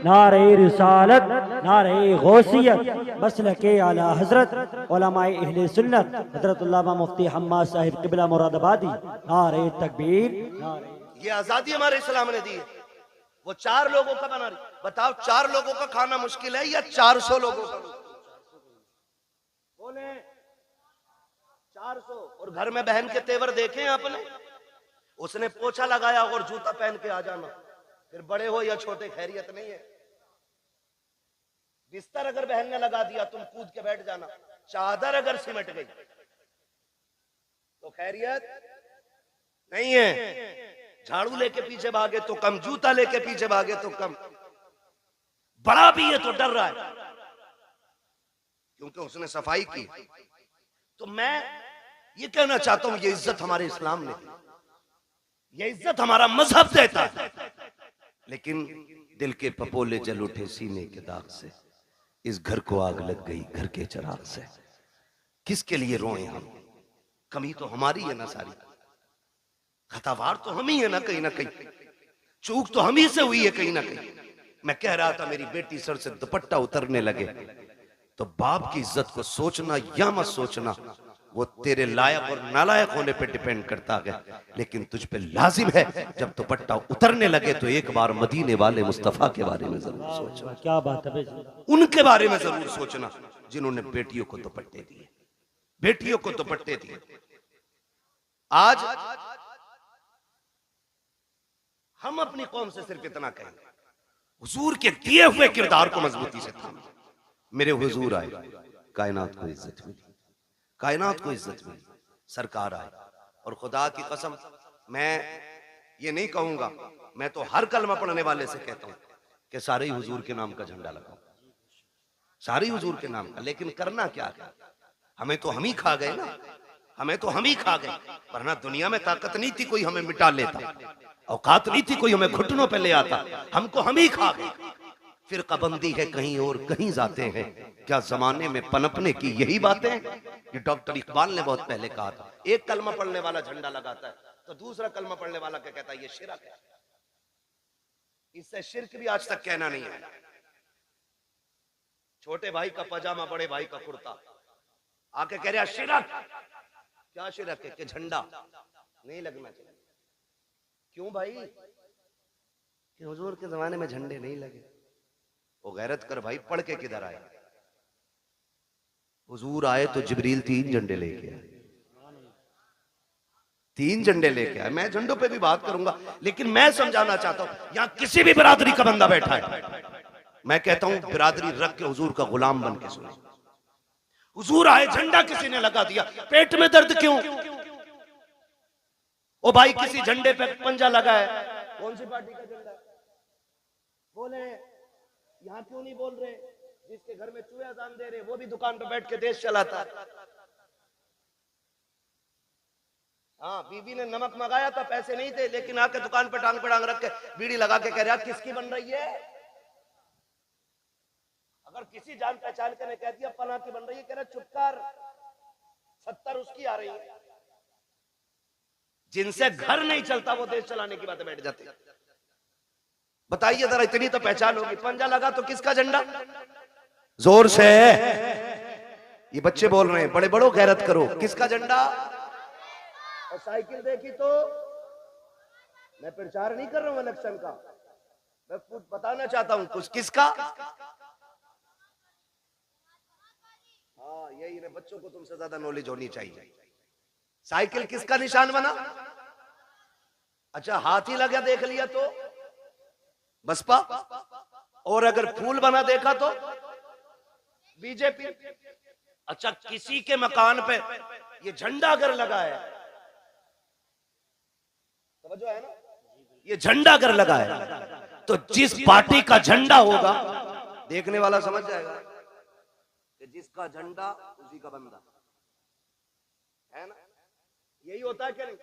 नारे रिसालत, नारे गौसियत, मसलके आला हजरत उलमाए अहले सुन्नत हजरत अल्लामा मुफ्ती हम्माद साहिब किबला मुरादाबादी। नारे तकबीर, ये आजादी हमारे इस्लाम ने दी है। वो 4 लोगों का बना रही। बताओ 4 लोगों का खाना मुश्किल है या 400 लोगों का? बोले 400। और घर में बहन के तेवर देखे आपने? उसने पोछा लगाया और जूता पहन के आ जाना, फिर बड़े हो या छोटे खैरियत नहीं है। बिस्तर अगर बहन ने लगा दिया तुम कूद के बैठ जाना, चादर अगर सिमट गई तो खैरियत नहीं है। झाड़ू लेके पीछे भागे तो कम, जूता लेके पीछे भागे तो कम। बड़ा भी है तो डर रहा है क्योंकि उसने सफाई की। तो मैं ये कहना चाहता हूं, ये इज्जत हमारे इस्लाम ने, ये इज्जत हमारा मजहब देता है। लेकिन दिल के पपोले जल उठे सीने के दाग से, इस घर को आग लग गई घर के चिराग से। किसके लिए रोए हम? कमी तो हमारी है ना सारी, खतावार तो हम ही है ना कहीं, चूक तो हम ही से हुई है कहीं ना कहीं। मैं कह रहा था मेरी बेटी सर से दुपट्टा उतरने लगे तो बाप की इज्जत को सोचना या मत सोचना, वो तेरे लायक और नालायक होने पे डिपेंड करता है। लेकिन तुझ पे लाजिम है जब दुपट्टा उतरने लगे तो एक बार मदीने वाले मुस्तफा के बारे में जरूर सोचना। क्या बात है, उनके बारे में जरूर सोचना जिन्होंने बेटियों को दुपट्टे दिए, बेटियों को दुपट्टे दिए। आज हम अपनी कौम से सिर्फ इतना कहेंगे, हुजूर के दिए हुए किरदार को मजबूती से थाम। मेरे हुजूर आए, कायनात को इज्जत मिली, कायनात को इज्जत मिली, सरकार आए। और खुदा की कसम मैं ये नहीं कहूंगा, मैं तो हर कलमा पढ़ने वाले से कहता हूं कि सारे ही हुजूर के नाम का झंडा लगाओ, सारे ही हुजूर के नाम का। लेकिन करना क्या है? हमें तो हम ही खा गए ना, हमें तो हम ही खा गए। वरना दुनिया में ताकत नहीं थी कोई हमें मिटा लेता, औकात नहीं थी कोई हमें घुटनों पे ले आता, हमको हम ही खा गए। फिर कबंदी है कहीं और कहीं जाते हैं, क्या जमाने में पनपने की यही बातें? ये डॉक्टर इकबाल ने बहुत पहले कहा था, एक कलमा पढ़ने वाला झंडा लगाता है तो दूसरा कलमा पढ़ने वाला क्या कहता है? ये शिरक है। इससे शिरक भी आज तक कहना नहीं है। छोटे भाई का पजामा, बड़े भाई का कुर्ता, आके कह रहा शिरक। क्या शिरक है? कि झंडा नहीं लगना चाहिए। क्यों भाई? कि हुजूर के जमाने में झंडे नहीं लगे। वो गैरत कर भाई, पढ़ के किधर आए? हुजूर आए तो जिब्रील 3 झंडे लेके आए, 3 झंडे लेके आए। मैं झंडों पे भी बात करूंगा, लेकिन मैं समझाना चाहता हूं यहां किसी भी बिरादरी का बंदा बैठा है, मैं कहता हूं बिरादरी रख के हुजूर का गुलाम बन के सुने। हुजूर आए, झंडा किसी ने लगा दिया, पेट में दर्द क्यों? ओ भाई किसी झंडे पे पंजा लगा है, कौन सी पार्टी का झंडा है? बोले। यहां क्यों नहीं बोल रहे? जिसके घर में चूहे अजान दे रहे वो भी दुकान पे बैठ के देश चलाता है। हाँ, बीबी ने नमक मंगाया था, पैसे नहीं थे, लेकिन आके दुकान पे टांग रख के बीड़ी लगा के कह रहा किसकी बन रही है? अगर किसी जान पहचान के ने कह दिया फलां की बन रही है, कह रहा चुप कर, 70 उसकी आ रही है। जिनसे घर नहीं चलता वो देश चलाने की बातें बैठ जाते। बताइए जरा, इतनी तो पहचान होगी। पंजा लगा तो किसका झंडा? जोर से ये बच्चे बोल रहे हैं, बड़े बड़ों गैरत करो, किसका झंडा? और साइकिल देखी तो मैं प्रचार नहीं कर रहा हूं इलेक्शन का, मैं कुछ बताना चाहता हूं कुछ। किसका? हाँ, यही है, बच्चों को तुमसे ज्यादा नॉलेज होनी चाहिए। साइकिल किसका निशान बना? अच्छा, हाथी लगा देख लिया तो बसपा, और अगर फूल बना देखा तो बीजेपी। अच्छा, किसी के मकान पे ये झंडा अगर लगा है, समझो है ना, ये झंडा अगर लगा है तो जिस पार्टी का झंडा होगा देखने वाला समझ जाएगा कि जिसका झंडा उसी का बंदा है ना। यही होता है क्या नहीं?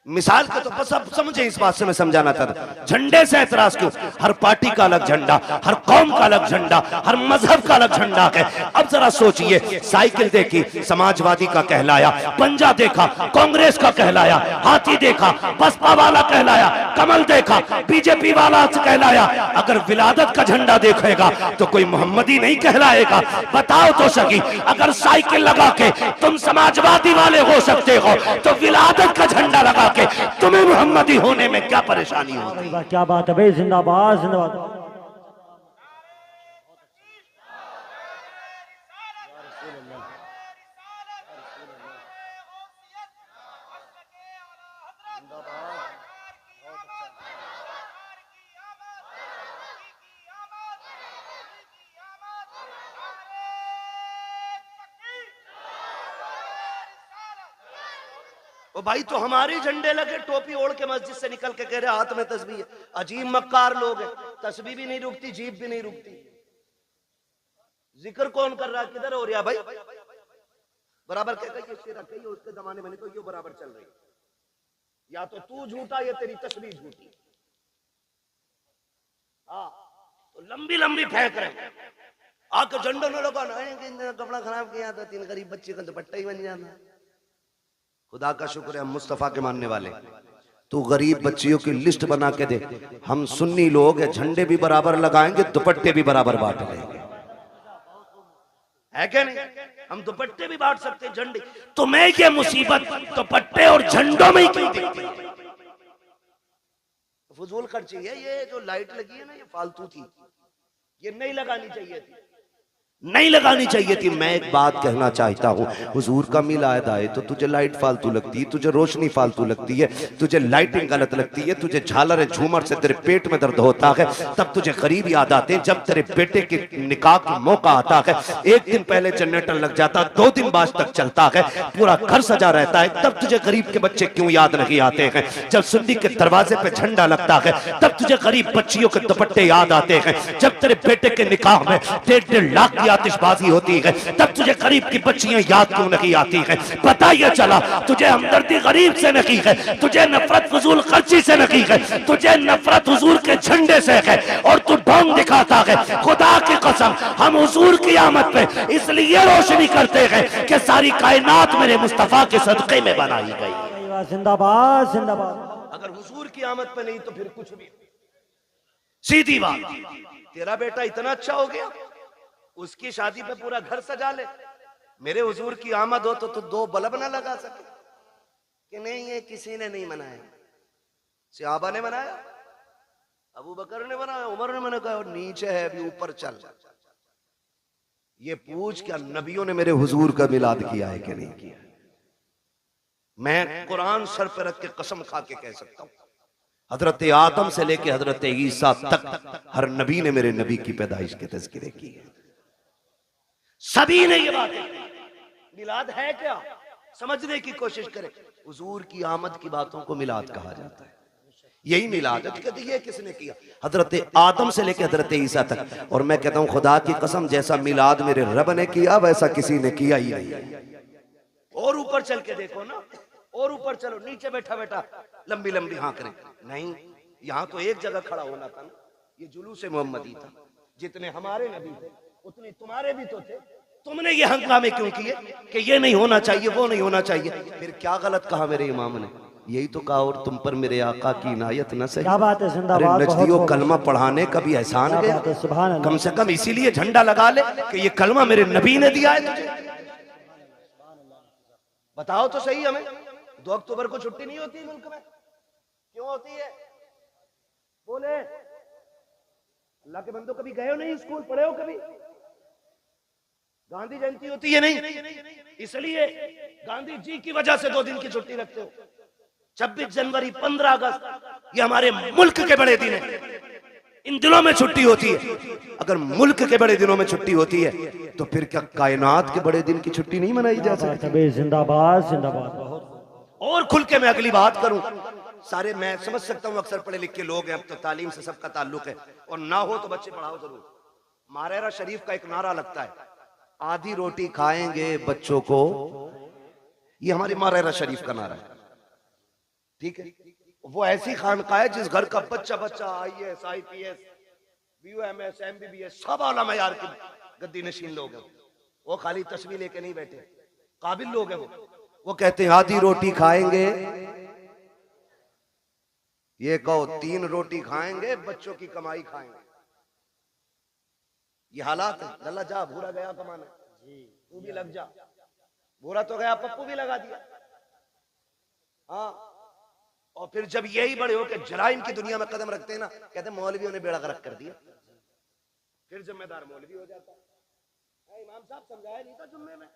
मिसाल के तो बस आप समझे, इस बात से मैं समझाना चाहता। झंडे से एतराज क्यों? हर पार्टी का अलग झंडा, हर कौम का अलग झंडा, हर मजहब का अलग झंडा है। अब जरा सोचिए, साइकिल देखी समाजवादी का कहलाया, पंजा देखा कांग्रेस का कहलाया, हाथी देखा बसपा वाला कहलाया, कमल देखा बीजेपी वाला कहलाया। अगर विलादत का झंडा देखेगा तो कोई मोहम्मदी नहीं कहलाएगा। बताओ तो सही, अगर साइकिल लगा के तुम समाजवादी वाले हो सकते हो तो विलादत का झंडा लगा के तुम्हें मोहम्मदी होने में क्या परेशानी होगी? क्या बात है भाई, जिंदाबाद जिंदाबाद। ओ भाई तो हमारे झंडे लगे, टोपी ओढ़ के मस्जिद से निकल के कह रहे हाथ में तस्बीह है। अजीब मक्कार लोग हैं, तस्बीह भी नहीं रुकती, जीभ भी नहीं रुकती। जिक्र कौन कर रहा है, किधर हो रहा भाई? बराबर कह कहिए उसके जमाने में नहीं तो ये बराबर चल रही, या तो तू झूठा या तेरी तस्बीह झूठी। हाँ तो लंबी लंबी फेंक रहे, आके झंडों में लगा ना, कपड़ा खराब किया था, 3 गरीब बच्चे का दुपट्टा ही बन जाता। खुदा का शुक्र है हम मुस्तफा के मानने वाले। तू गरीब बच्चियों की लिस्ट बना के दे, हम सुन्नी लोग हैं, झंडे भी बराबर लगाएंगे, दुपट्टे भी बराबर बांट लेंगे, है क्या नहीं? हम दुपट्टे भी बांट सकते हैं, झंडे। तो मैं ये मुसीबत दुपट्टे और झंडों में ही क्यों दिखती? फजूल खर्ची है। ये जो लाइट लगी है ना, ये फालतू थी, ये नहीं लगानी चाहिए थी, नहीं लगानी चाहिए थी। मैं एक बात कहना चाहता हूँ, हुजूर का मिलाद आए तो तुझे लाइट फालतू लगती है, तुझे रोशनी फालतू लगती है, तुझे लाइटिंग गलत लगती है, तुझे झालर झूमर से तेरे पेट में दर्द होता है, तब तुझे गरीब याद आते हैं। जब तेरे बेटे के निकाह का मौका आता है, 1 दिन पहले जनरेटर लग जाता, 2 दिन बाद तक चलता है, पूरा घर सजा रहता है, तब तुझे गरीब के बच्चे क्यों याद नहीं आते हैं? जब सुन्नी के दरवाजे पे झंडा लगता है, तब तुझे गरीब बच्चियों के दुपट्टे याद आते हैं। जब तेरे बेटे के निकाह में 1.5 लाख की आतिशबाजी होती है, तब तुझे गरीब की बच्चियां याद क्यों नहीं आती है? पता ये चला तुझे हमदर्दी गरीब से नहीं है, तुझे नफरत फजूल खर्ची से नहीं है, तुझे नफरत हुजूर के झंडे से है, और तू ढोंग दिखाता है। खुदा की कसम हम हुजूर की आमद पे इसलिए रोशनी करते हैं कि सारी कायनात मेरे मुस्तफा के सदक़े में बनाई गई। जिंदाबाद जिंदाबाद। अगर हुजूर की आमद पे नहीं तो फिर कुछ भी। सीधी बात, तेरा बेटा इतना अच्छा हो गया, उसकी शादी पे पूरा घर सजा ले, मेरे हुजूर की आमद हो तो तू 2 बल्ब ना लगा सके कि नहीं ये किसी ने नहीं मनाया, सहाबा ने मनाया, अबू बकर ने बनाया, उमर ने मना, कहा नीचे है अभी ऊपर चल। ये पूछ क्या नबियों ने मेरे हुजूर का मिलाद किया है कि नहीं किया? मैं कुरान सर पे रख के कसम खा के कह सकता हूं, हजरत आदम से लेके हजरत ईसा तक हर नबी ने मेरे नबी की पैदाइश के तज़किरे की है। सभी ने ये बात की। मिलाद है क्या, समझने की कोशिश करें। हुजूर की आमद की बातों को मिलाद कहा जाता है, यही मिलाद है। कहते ये किसने किया? हजरत आदम से लेकर हजरत ईसा तक। और मैं कहता हूं खुदा की कसम, जैसा मिलाद मेरे रब ने किया वैसा किसी ने किया ही नहीं। और ऊपर चल के देखो ना, और ऊपर चलो, नीचे बैठा बैठा लंबी लंबी हाँ करें नहीं, यहाँ तो एक जगह खड़ा होना था ना। ये जुलूस मोहम्मदी था, जितने हमारे नबी थे उतने तुम्हारे भी तो थे। तुमने ये हंगामे क्यों किए कि ये नहीं होना चाहिए, वो नहीं होना चाहिए? फिर क्या गलत कहा मेरे इमाम ने? यही तो कहा, और तुम पर मेरे आका की इनायत न सही। क्या बात है, जिंदाबाद। नजदियों कलमा पढ़ाने का भी एहसान गया, कम से कम इसीलिए झंडा लगा ले कि ये कलमा मेरे नबी ने दिया है तुझे। बताओ तो सही हमें, 2 अक्टूबर को छुट्टी नहीं होती मुल्क में? क्यों होती है? बोले अल्लाह के बंदो, कभी गए हो नहीं स्कूल, पढ़े हो कभी? गांधी जयंती होती है नहीं, इसलिए गांधी जी की वजह से 2 दिन की छुट्टी रखते हो। 26 जनवरी, 15 अगस्त ये हमारे मुल्क के बड़े दिन है, इन दिनों में छुट्टी होती है। अगर मुल्क के बड़े दिनों में छुट्टी होती है तो फिर क्या कायनात के बड़े दिन की छुट्टी नहीं मनाई जा सकती? जिंदाबाद जिंदाबाद। और खुल के मैं अगली बात करूं, सारे मैं समझ सकता हूं अक्सर पढ़े लिखे लोग हैं, अब तो तालीम से सबका ताल्लुक है, और ना हो तो बच्चे पढ़ाओ जरूर। मारेरा शरीफ का एक नारा लगता है, आधी रोटी खाएंगे बच्चों को, ये हमारे मारेरा शरीफ का नारा है, ठीक है? वो ऐसी खानकाह है जिस घर का बच्चा बच्चा IAS IPS BUMS MBBS सब आला मयार के गद्दी नशीन लोग हैं। वो खाली तस्वीर लेके नहीं बैठे, काबिल लोग हैं वो कहते हैं आधी रोटी खाएंगे, ये कहो 3 रोटी खाएंगे, बच्चों की कमाई खाएंगे। ये हालात है। लल्ला जा, भूरा गया कमाने, तू भी लग जा। भूरा तो गया, पप्पू भी लगा दिया। हाँ, और फिर जब यही बड़े हो के जराइम की दुनिया में कदम रखते हैं ना, कहते हैं मौलवियों ने बेड़ा गर्क कर दिया, फिर जिम्मेदार मौलवी हो जाता है। इमाम साहब समझाया नहीं था जुम्मे में,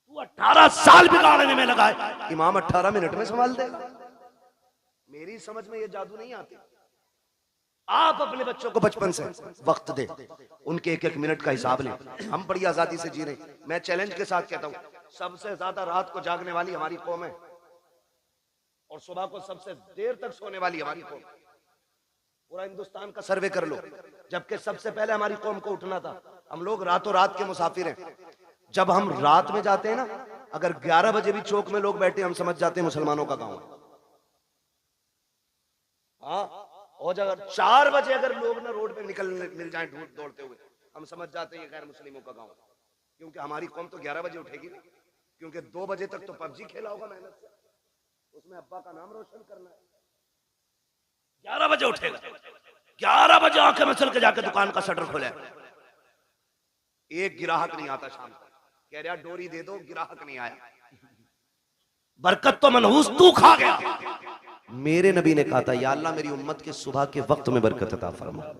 तू 18 साल बिगाड़ने में लगा है, इमाम 18 मिनट में संभाल देगा। मेरी समझ में ये जादू नहीं आती। आप अपने बच्चों को बचपन से वक्त दे, उनके 1-1 मिनट का हिसाब लें। हम बड़ी आजादी से जी रहे हैं। मैं चैलेंज के साथ कहता हूं, सबसे ज्यादा रात को जागने वाली हमारी कौम है। और सुबह को सबसे देर तक सोने वाली हमारी कौम। पूरा हिंदुस्तान का सर्वे कर लो, जबकि सबसे पहले हमारी कौम को उठना था। हम लोग रातों रात के मुसाफिर हैं। जब हम रात में जाते हैं ना, अगर 11 बजे भी चौक में लोग बैठे, हम समझ जाते हैं मुसलमानों का गांव है। हाँ, और अगर 4 बजे अगर लोग ना रोड पे निकल मिल जाएं दौड़ते हुए, हम समझ जाते हैं ये गैर मुस्लिमों का गांव है। क्योंकि हमारी कौम तो 11 बजे उठेगी नहीं, क्योंकि 2 बजे तक तो पबजी खेला होगा मेहनत से, उसमें अब्बा का नाम रोशन करना है। 11 बजे उठेगा, 11 बजे आंखें मसल के जाके दुकान का शटर खोले, एक गिराहक नहीं आता शाम को, कह रहा डोरी दे दो, गिराहक नहीं आया। बरकत तो मनहूस तू खा गया। मेरे नबी ने कहा था, या अल्लाह मेरी उम्मत के सुबह के वक्त में बरकत अता फरमा।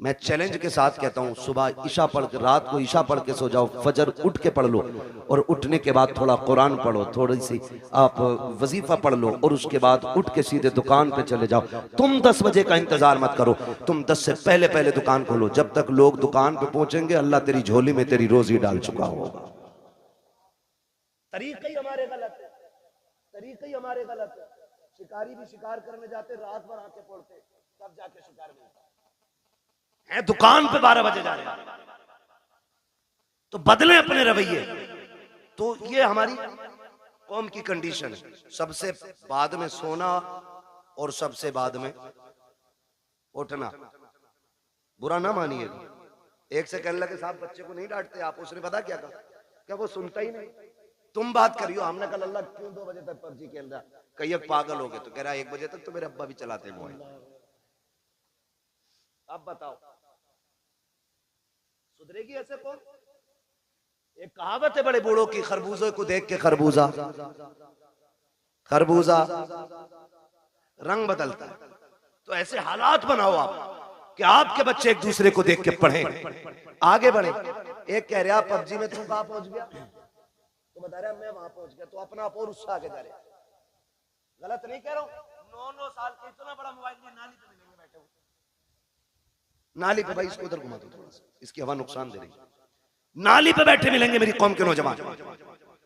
मैं चैलेंज के साथ कहता हूं, सुबह ईशा पढ़ के, रात को ईशा पढ़ के सो जाओ, फजर उठ के पढ़ लो, और उठने के बाद थोड़ा कुरान पढ़ो, थोड़ी सी आप वजीफा पढ़ लो, और उसके बाद उठ के सीधे दुकान पे चले जाओ। तुम 10 बजे का इंतजार मत करो, तुम 10 से पहले पहले दुकान खोलो। जब तक लोग दुकान पे पहुंचेंगे, अल्लाह तेरी झोली में तेरी रोजी डाल चुका होगा। तरीके ही हमारे गलत है, तरीके ही हमारे गलत है। शिकारी भी शिकार करने जाते, रात भर आके पड़ते, तब जाके शिकार मिलता है। दुकान पे 12 बजे जा रहे हैं, तो बदले अपने रवैये। तो ये हमारी कौम की कंडीशन है, सबसे बाद में सोना और सबसे बाद में उठना। बुरा ना मानिएगा, एक से कहने लगे साहब बच्चे को नहीं डांटते आप, उसने पता क्या कहा, क्या वो सुनता ही नहीं। तुम बात करियो, हमने कल अल्लाह क्यों 2 बजे तक पबजी खेल रहा, कहीं पागल हो गए, तो कह रहा 1 बजे तक तो मेरे अब्बा भी चलाते मोबाइल। अब बताओ सुधरेगी ऐसे कौन? एक कहावत है बड़े बूढ़ों की, खरबूजे को देख के खरबूजा खरबूजा रंग बदलता है। तो ऐसे हालात बनाओ आप कि आपके बच्चे एक दूसरे को देख के पढ़ें, आगे बढ़े। एक कह रहा पबजी में तू कहां पहुंच गया, तो बता रहा मैं वहां पहुंच गया, तो अपना आप और उससे आगे जा रहे। गलत नहीं कह रहा हूं। 9-9 साल के इतना बड़ा मोबाइल लिए नाली पे मिलेंगे बैठे हुए, नाली पे। भाई इसको उधर घुमा दो थोड़ा सा, इसकी हवा नुकसान दे रही है। नाली पे बैठे मिलेंगे मेरी कौम के नौजवान,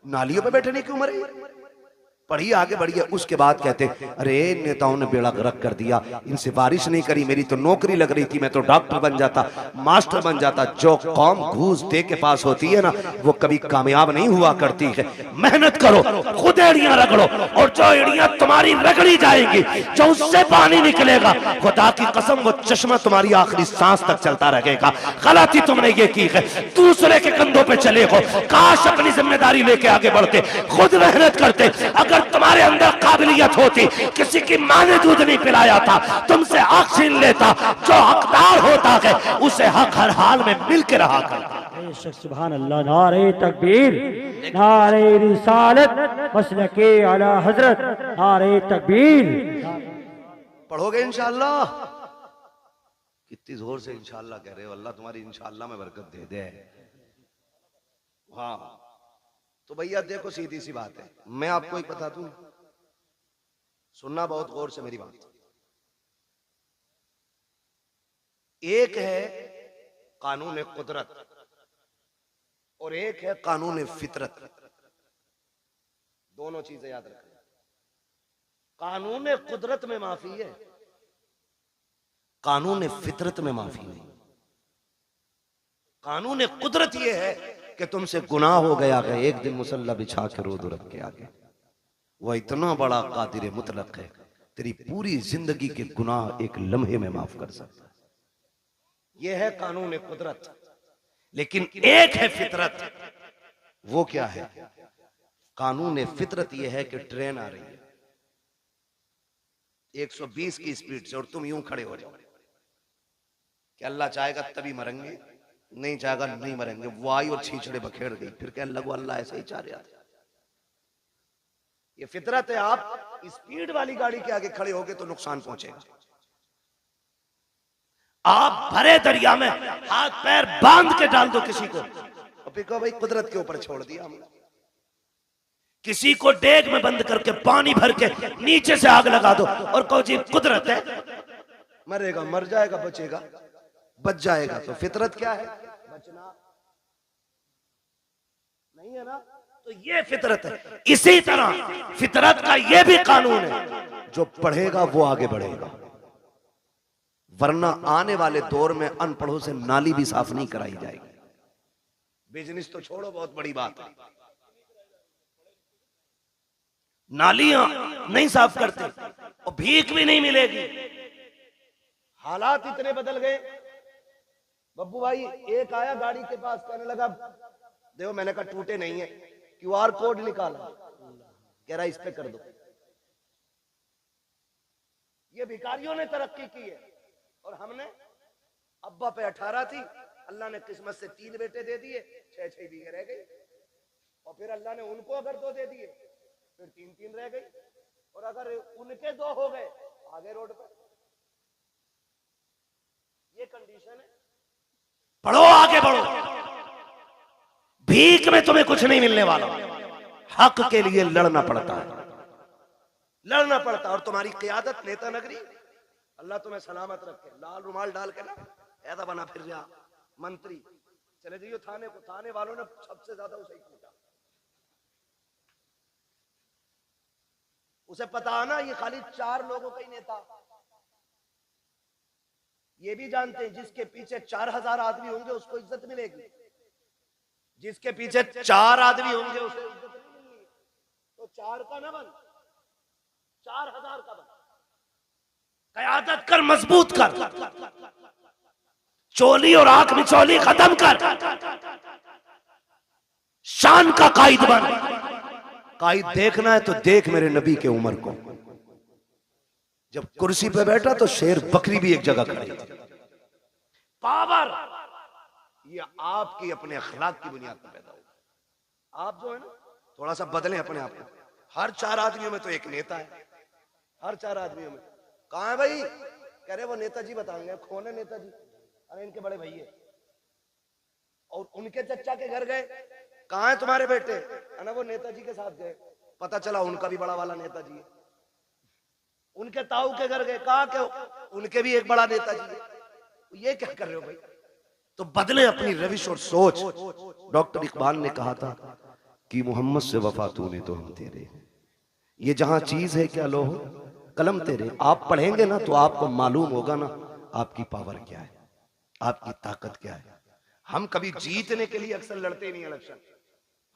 नालियों पे बैठने की उम्र है। पढ़िए, आगे बढ़िए। उसके बाद कहते अरे नेताओं ने बेड़ा गर्क कर दिया, इनसे बारिश नहीं करी, मेरी तो नौकरी लग रही थी, मैं तो डॉक्टर बन जाता, मास्टर बन जाता। जो कौम घूस दे के पास होती है ना, वो कभी कामयाब नहीं हुआ करती है। मेहनत करो, खुद एड़ियां रगड़ो, और जो एड़ियां तुम्हारी रगड़ी जाएंगी, जो उससे पानी निकलेगा, खुदा की कसम वो चश्मा तुम्हारी आखिरी सांस तक चलता रहेगा। गलती तुमने ये की है, दूसरे के कंधों पे चले हो। काश अपनी जिम्मेदारी लेके आगे बढ़ते, खुद मेहनत करते। अगर तुम्हारे अंदर काबिलियत होती, किसी की मां ने दूध नहीं पिलाया था, तुमसे हक छीन लेता, जो हकदार होता है उसे हक हर हाल में मिल के रहा करता। सुभान अल्लाह। नारे तकबीर, नारे रिसालत, मसलके आला हजरत, नारे तकबीर। पढ़ोगे इंशाअल्लाह? कितनी जोर से इंशाअल्लाह कह रहे हो, अल्लाह तुम्हारी इंशाअल्लाह में बरकत दे दे। हाँ, तो भैया देखो सीधी सी बात है, मैं आपको एक बता दूं, सुनना बहुत गौर से मेरी बात। एक है कानून कुदरत और एक है कानून फितरत। दोनों चीजें याद रखना। कानून कुदरत में माफी है, कानून फितरत में माफी नहीं। कानून कुदरत यह है कि तुमसे गुनाह हो गया है, एक दिन मुसल्ला बिछा के रो दो रब के आगे। वह इतना बड़ा कादिर मुतलक है, तेरी पूरी जिंदगी के गुनाह एक लम्हे में माफ कर सकता है। यह है कानून कुदरत। लेकिन एक है फितरत। वो क्या है? कानून फितरत यह है कि ट्रेन आ रही है 120 की स्पीड से और तुम यूं खड़े हो जाओ कि अल्लाह चाहेगा तभी मरेंगे, नहीं चाहेगा नहीं मरेंगे। वो आई और छींचड़े बखेड़ गई, फिर कहने लगो अल्लाह ऐसे ही चाह रहा था। ये फितरत है। आप स्पीड वाली गाड़ी के आगे खड़े होगे तो नुकसान पहुंचेगा। आप भरे दरिया में हाथ पैर बांध के डाल दो किसी को, और फिर कहो भाई कुदरत के ऊपर छोड़ दिया हमने। किसी को डेग में बंद करके पानी भर के नीचे से आग लगा दो और कहो जी कुदरत है, मरेगा मर जाएगा, बचेगा बच जाएगा। तो फितरत क्या है? बचना नहीं है ना। तो ये फितरत है। इसी तरह फितरत का ये भी कानून है, जो पढ़ेगा वो आगे बढ़ेगा, वरना आने वाले दौर में अनपढ़ों से नाली भी साफ नहीं कराई जाएगी। बिजनेस तो छोड़ो, बहुत बड़ी बात है, नालियां नहीं साफ करते और भीख भी नहीं मिलेगी। हालात इतने बदल गए। बब्बू भाई एक आया गाड़ी के पास, कहने लगा देखो, मैंने कहा टूटे नहीं है, QR कोड निकाला, कह रहा इस पे कर दो। ये भिखारियों ने तरक्की की है और हमने, अब्बा पे 18 थी, अल्लाह ने किस्मत से 3 बेटे दे दिए, 6-6 बीघे रह गई, और फिर अल्लाह ने उनको अगर 2 दे दिए, फिर 3-3 रह गई, और अगर उनके 2 हो गए, आगे रोड पर। ये कंडीशन है। पढ़ो, आगे बढ़ो, भीख में तुम्हें कुछ नहीं मिलने वाला, हक के लिए लड़ना पड़ता है, लड़ना पड़ता है। और तुम्हारी क़ियादत नेता नगरी, अल्लाह तुम्हें सलामत रखे, लाल रुमाल डाल के ना ऐसा बना फिर जा मंत्री, चले जाइए थाने को, थाने वालों ने सबसे ज्यादा उसे ही कूटा। उसे पता है ना ये खाली 4 लोगों का ही नेता। ये भी जानते हैं जिसके पीछे 4000 आदमी होंगे उसको इज्जत मिलेगी, जिसके पीछे 4 आदमी होंगे उसे इज्जत नहीं मिलेगी। तो 4 का ना बन, 4000 का बन, क़यादत कर, मजबूत कर, चोली और आंख में चोली खत्म कर, शान का कायद बन। कायद देखना है तो देख मेरे नबी के उमर को, जब कुर्सी पे बैठा तो शेर बकरी भी एक जगह खड़ी थी। पावर ये आपकी अपने अखलाक की बुनियाद पर पैदा होगा। आप जो है ना थोड़ा सा बदलें अपने आप को। हर 4 आदमियों में तो एक नेता है, हर 4 आदमियों में। कहां है भाई? कह रहे वो नेताजी बताएंगे। कौन है नेताजी? अरे इनके बड़े भैया। और उनके चचा के घर गए, कहां है तुम्हारे बेटे? है ना वो नेताजी के साथ गए, पता चला उनका भी बड़ा वाला नेताजी है। उनके ताऊ के घर गए, कहा के उनके भी एक बड़ा नेताजी है। ये क्या कर रहे हो भाई? तो बदले अपनी रविश और सोच। डॉक्टर इकबाल ने कहा था कि मोहम्मद से वफा तूने तो हम तेरे, ये जहां चीज है क्या लोहो कलम तेरे। आप पढ़ेंगे ना तो आपको मालूम होगा ना आपकी पावर क्या है, आपकी ताकत क्या है। हम कभी जीतने के लिए अक्सर लड़ते ही नहीं इलेक्शन,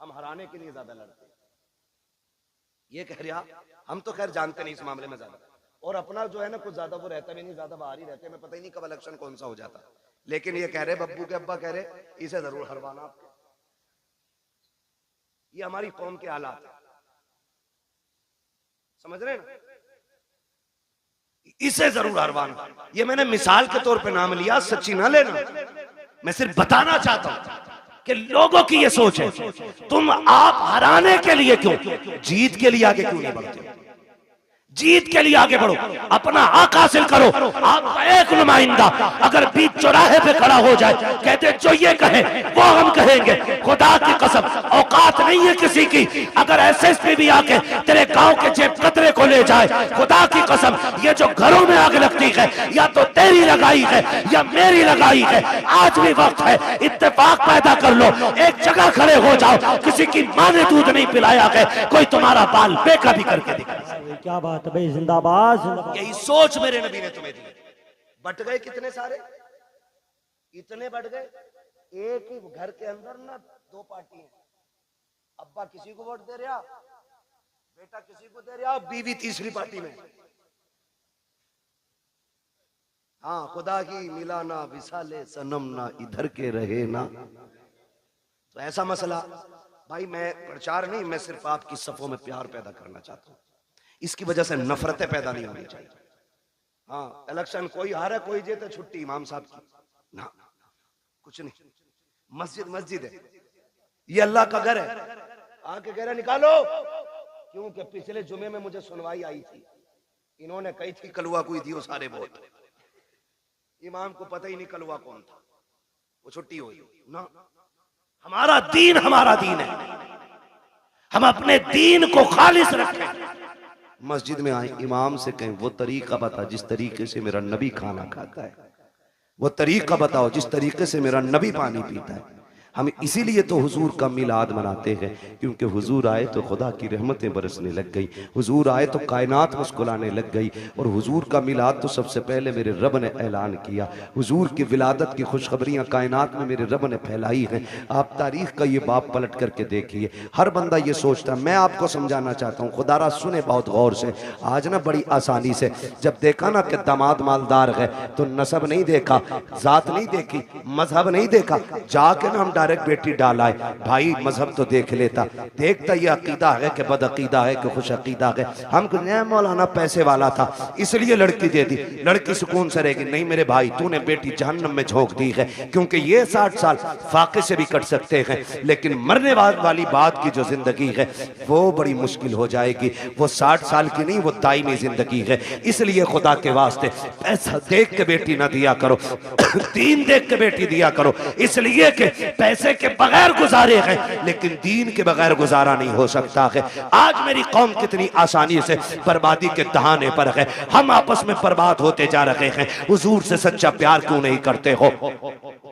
हम हराने के लिए ज्यादा लड़ते हैं। ये कह रहे आप, हम तो खैर जानते नहीं इस मामले में ज्यादा, और अपना जो है ना कुछ ज्यादा वो रहता भी नहीं, ज्यादा बाहर ही रहते हैं। मैं पता ही नहीं कब इलेक्शन कौन सा हो जाता। लेकिन ये कह रहे बब्बू के अब्बा कह रहे इसे जरूर हरवाना आपके। ये हमारी कौम के हालात है, समझ रहे हैं ना? इसे जरूर हरवाना। ये मैंने मिसाल के तौर पे नाम लिया, सच्ची ना लेना। मैं सिर्फ बताना चाहता हूं कि लोगों की ये सोच है, तुम आप हराने के लिए क्यों, जीत के लिए आगे क्यों नहीं बढ़ते? जीत के लिए आगे बढ़ो, अपना हक हासिल करो। आपका एक नुमाइंदा अगर बीच चौराहे पे खड़ा हो जाए, कहते जो ये कहे वो हम कहेंगे, खुदा की कसम औकात नहीं है किसी की। अगर SSP भी आके तेरे गांव के जेब कतरे को ले जाए, खुदा की कसम ये जो घरों में आग लगती है या तो तेरी लगाई है या मेरी लगाई है। आज भी वक्त है, इत्तेफाक पैदा कर लो, एक जगह खड़े हो जाओ। किसी की माँ ने दूध नहीं पिलाया है, कोई तुम्हारा बाल बेका भी करके दिखा। क्या बात है भाई, जिंदाबाद जिंदाबाद। यही सोच मेरे नबी ने तुम्हें दी। बट गए कितने सारे, इतने बढ़ गए। एक ही घर के अंदर ना 2 पार्टी हैं। अब्बा किसी को वोट दे रहा, बेटा किसी को दे रहा, बीवी तीसरी पार्टी में। हाँ, खुदा की मिला ना विसाले सनम ना इधर के रहे ना। तो ऐसा मसला भाई, मैं प्रचार नहीं, मैं सिर्फ आपकी सफों में प्यार पैदा करना चाहता हूं। इसकी वजह से नफरतें पैदा नहीं होनी चाहिए। हाँ, इलेक्शन कोई हारे कोई जीते, छुट्टी इमाम साहब की ना, कुछ नहीं। मस्जिद मस्जिद है, ये अल्लाह का घर है। आके कह रहे निकालो, क्योंकि पिछले जुमे में मुझे सुनवाई आई थी, इन्होंने कही थी कलुआ कोई दियो सारे वोट। इमाम को पता ही नहीं कलुआ कौन था, वो छुट्टी हुई ना। हमारा दीन है, हम अपने दीन को खालिस रखें। मस्जिद में आए, इमाम से कहें वो तरीका बता जिस तरीके से मेरा नबी खाना खाता है, वो तरीका बताओ जिस तरीके से मेरा नबी पानी पीता है। हम इसीलिए तो हुजूर का मिलाद मनाते हैं, क्योंकि हुजूर आए तो खुदा की रहमतें बरसने लग गई, हुजूर आए तो कायनात मुस्कुराने लग गई। और हुजूर का मिलाद तो सबसे पहले मेरे रब ने ऐलान किया। हुजूर की विलादत की खुशखबरियां कायनात में मेरे रब ने फैलाई हैं। आप तारीख का ये बाप पलट करके देखिए, हर बंदा ये सोचता है। मैं आपको समझाना चाहता हूँ, खुदारा सुने बहुत गौर से। आज ना बड़ी आसानी से जब देखा ना कि दामाद मालदार है तो नसब नहीं देखा, जात नहीं देखी, मजहब नहीं देखा, जाके ना हम डायरेक्ट बेटी डालाए। भाई मजहब तो देख लेता, देखता ये अकीदा है कि बद अकीदा है कि खुश अकीदा है। हम मौलाना पैसे वाला था इसलिए लड़की दे दी, लड़की सुकून से रहेगी। नहीं मेरे भाई, तूने बेटी जहन्नम में झोंक दी है, क्योंकि ये 60 साल फाके से भी कट सकते हैं, लेकिन मरने वाली बात की जो जिंदगी है वो बड़ी मुश्किल हो जाएगी। वो 60 साल की नहीं, वो दायमी जिंदगी है। इसलिए खुदा के वास्ते पैसा देख के बेटी ना दिया करो, दीन देख के बेटी दिया करो, इसलिए कि पैसे के बगैर गुजारे हैं, लेकिन दीन के बगैर गुजारा नहीं हो सकता है। आज मेरी कौम कितनी आसानी से बर्बादी के दहाने पर है, हम आपस में बर्बाद होते जा रहे हैं। हुजूर से सच्चा प्यार क्यों नहीं करते हो?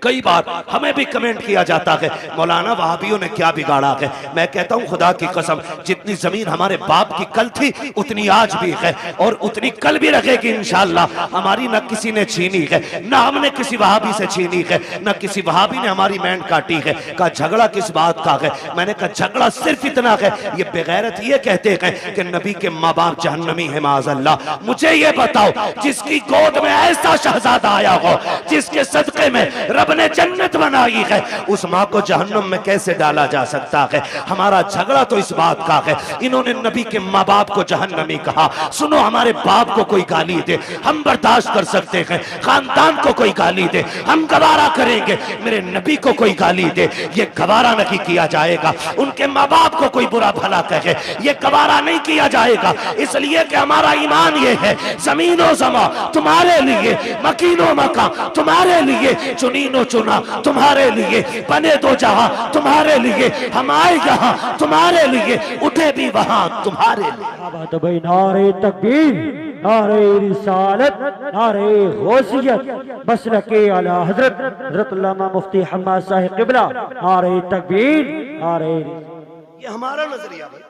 कई बार हमें भी कमेंट किया जाता है, मौलाना वहाबियों ने क्या बिगाड़ा है। मैं कहता हूं खुदा की कसम, जितनी जमीन हमारे बाप की कल थी उतनी आज भी है और उतनी कल भी रहेगी इंशाअल्लाह। हमारी न किसी ने छीनी है, न हमने किसी वहाबी से छीनी है, न किसी वहाबी ने हमारी बैंड काटी है। का झगड़ा किस बात का है? मैंने कहा झगड़ा सिर्फ इतना है, ये बेगैरत ये कहते हैं कि नबी के माँ बाप जहन्नमी है माज़अल्लाह। मुझे ये बताओ, जिसकी गोद में ऐसा शहजादा आया हो, जिसके सदके में रब ने जन्नत बनाई है, उस माँ को जहन्नम में कैसे डाला जा सकता है? हमारा झगड़ा तो इस बात का है, इन्होंने नबी के माँ बाप को जहन्नमी कहा। सुनो, हमारे बाप को कोई गाली दे हम बर्दाश्त कर सकते हैं, खानदान को कोई गाली दे हम गवारा करेंगे, मेरे नबी को कोई गाली दे ये गवारा नहीं किया जाएगा। उनके माँ बाप को कोई बुरा भला कहे ये गवारा नहीं किया जाएगा, इसलिए कि हमारा ईमान ये है, जमीनो जमा तुम्हारे लिए, मकीनो मका तुम्हारे लिए, चुनीनो चुना तुम्हारे लिए, बने दो जहां तुम्हारे लिए, हम आए यहाँ तुम्हारे लिए, उठे भी वहां तुम्हारे लिए। तो भाई नारे तकबीर, नारे रिसालत, नारे गौसियत, मसलके आला हजरत हजरत अल्लामा मुफ्ती हम्माद साहिब किबला, नारे तकबीर, नारे। ये हमारा नजरिया भाई,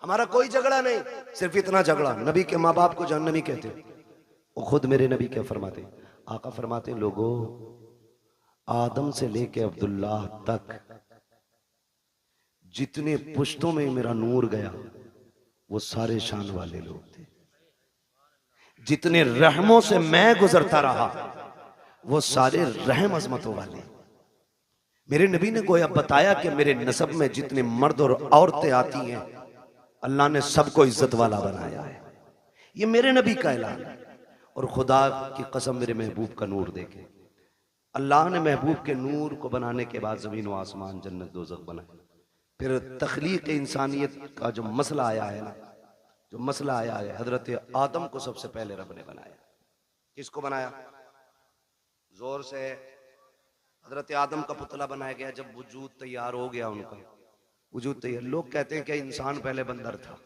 हमारा कोई झगड़ा नहीं, सिर्फ इतना झगड़ा नबी के माँ बाप को जहन्नमी कहते। वो खुद मेरे नबी क्या फरमाते? आका फरमाते, लोगों आदम से लेके अब्दुल्लाह तक जितने पुश्तों में मेरा नूर गया वो सारे शान वाले लोग थे। जितने रहमों से मैं गुजरता रहा वो सारे रहम अजमतों वाले। मेरे नबी ने गोया बताया कि मेरे नसब में जितने मर्द और औरतें आती हैं अल्लाह ने सबको इज्जत वाला बनाया है। ये मेरे नबी का ऐलान है। और खुदा की कसम, मेरे महबूब का नूर देखे, अल्लाह ने महबूब के नूर को बनाने के बाद जमीन व आसमान, जन्नत दोज़ख बनाए। फिर तख्लीक इंसानियत का जो मसला आया है ना, जो मसला आया है, हजरत आदम को सबसे पहले रब ने बनाया। किसको बनाया? जोर से। हजरत आदम का पुतला बनाया गया। जब वजूद तैयार हो गया, उनका वजूद तैयार, लोग कहते हैं कि इंसान पहले बंदर था।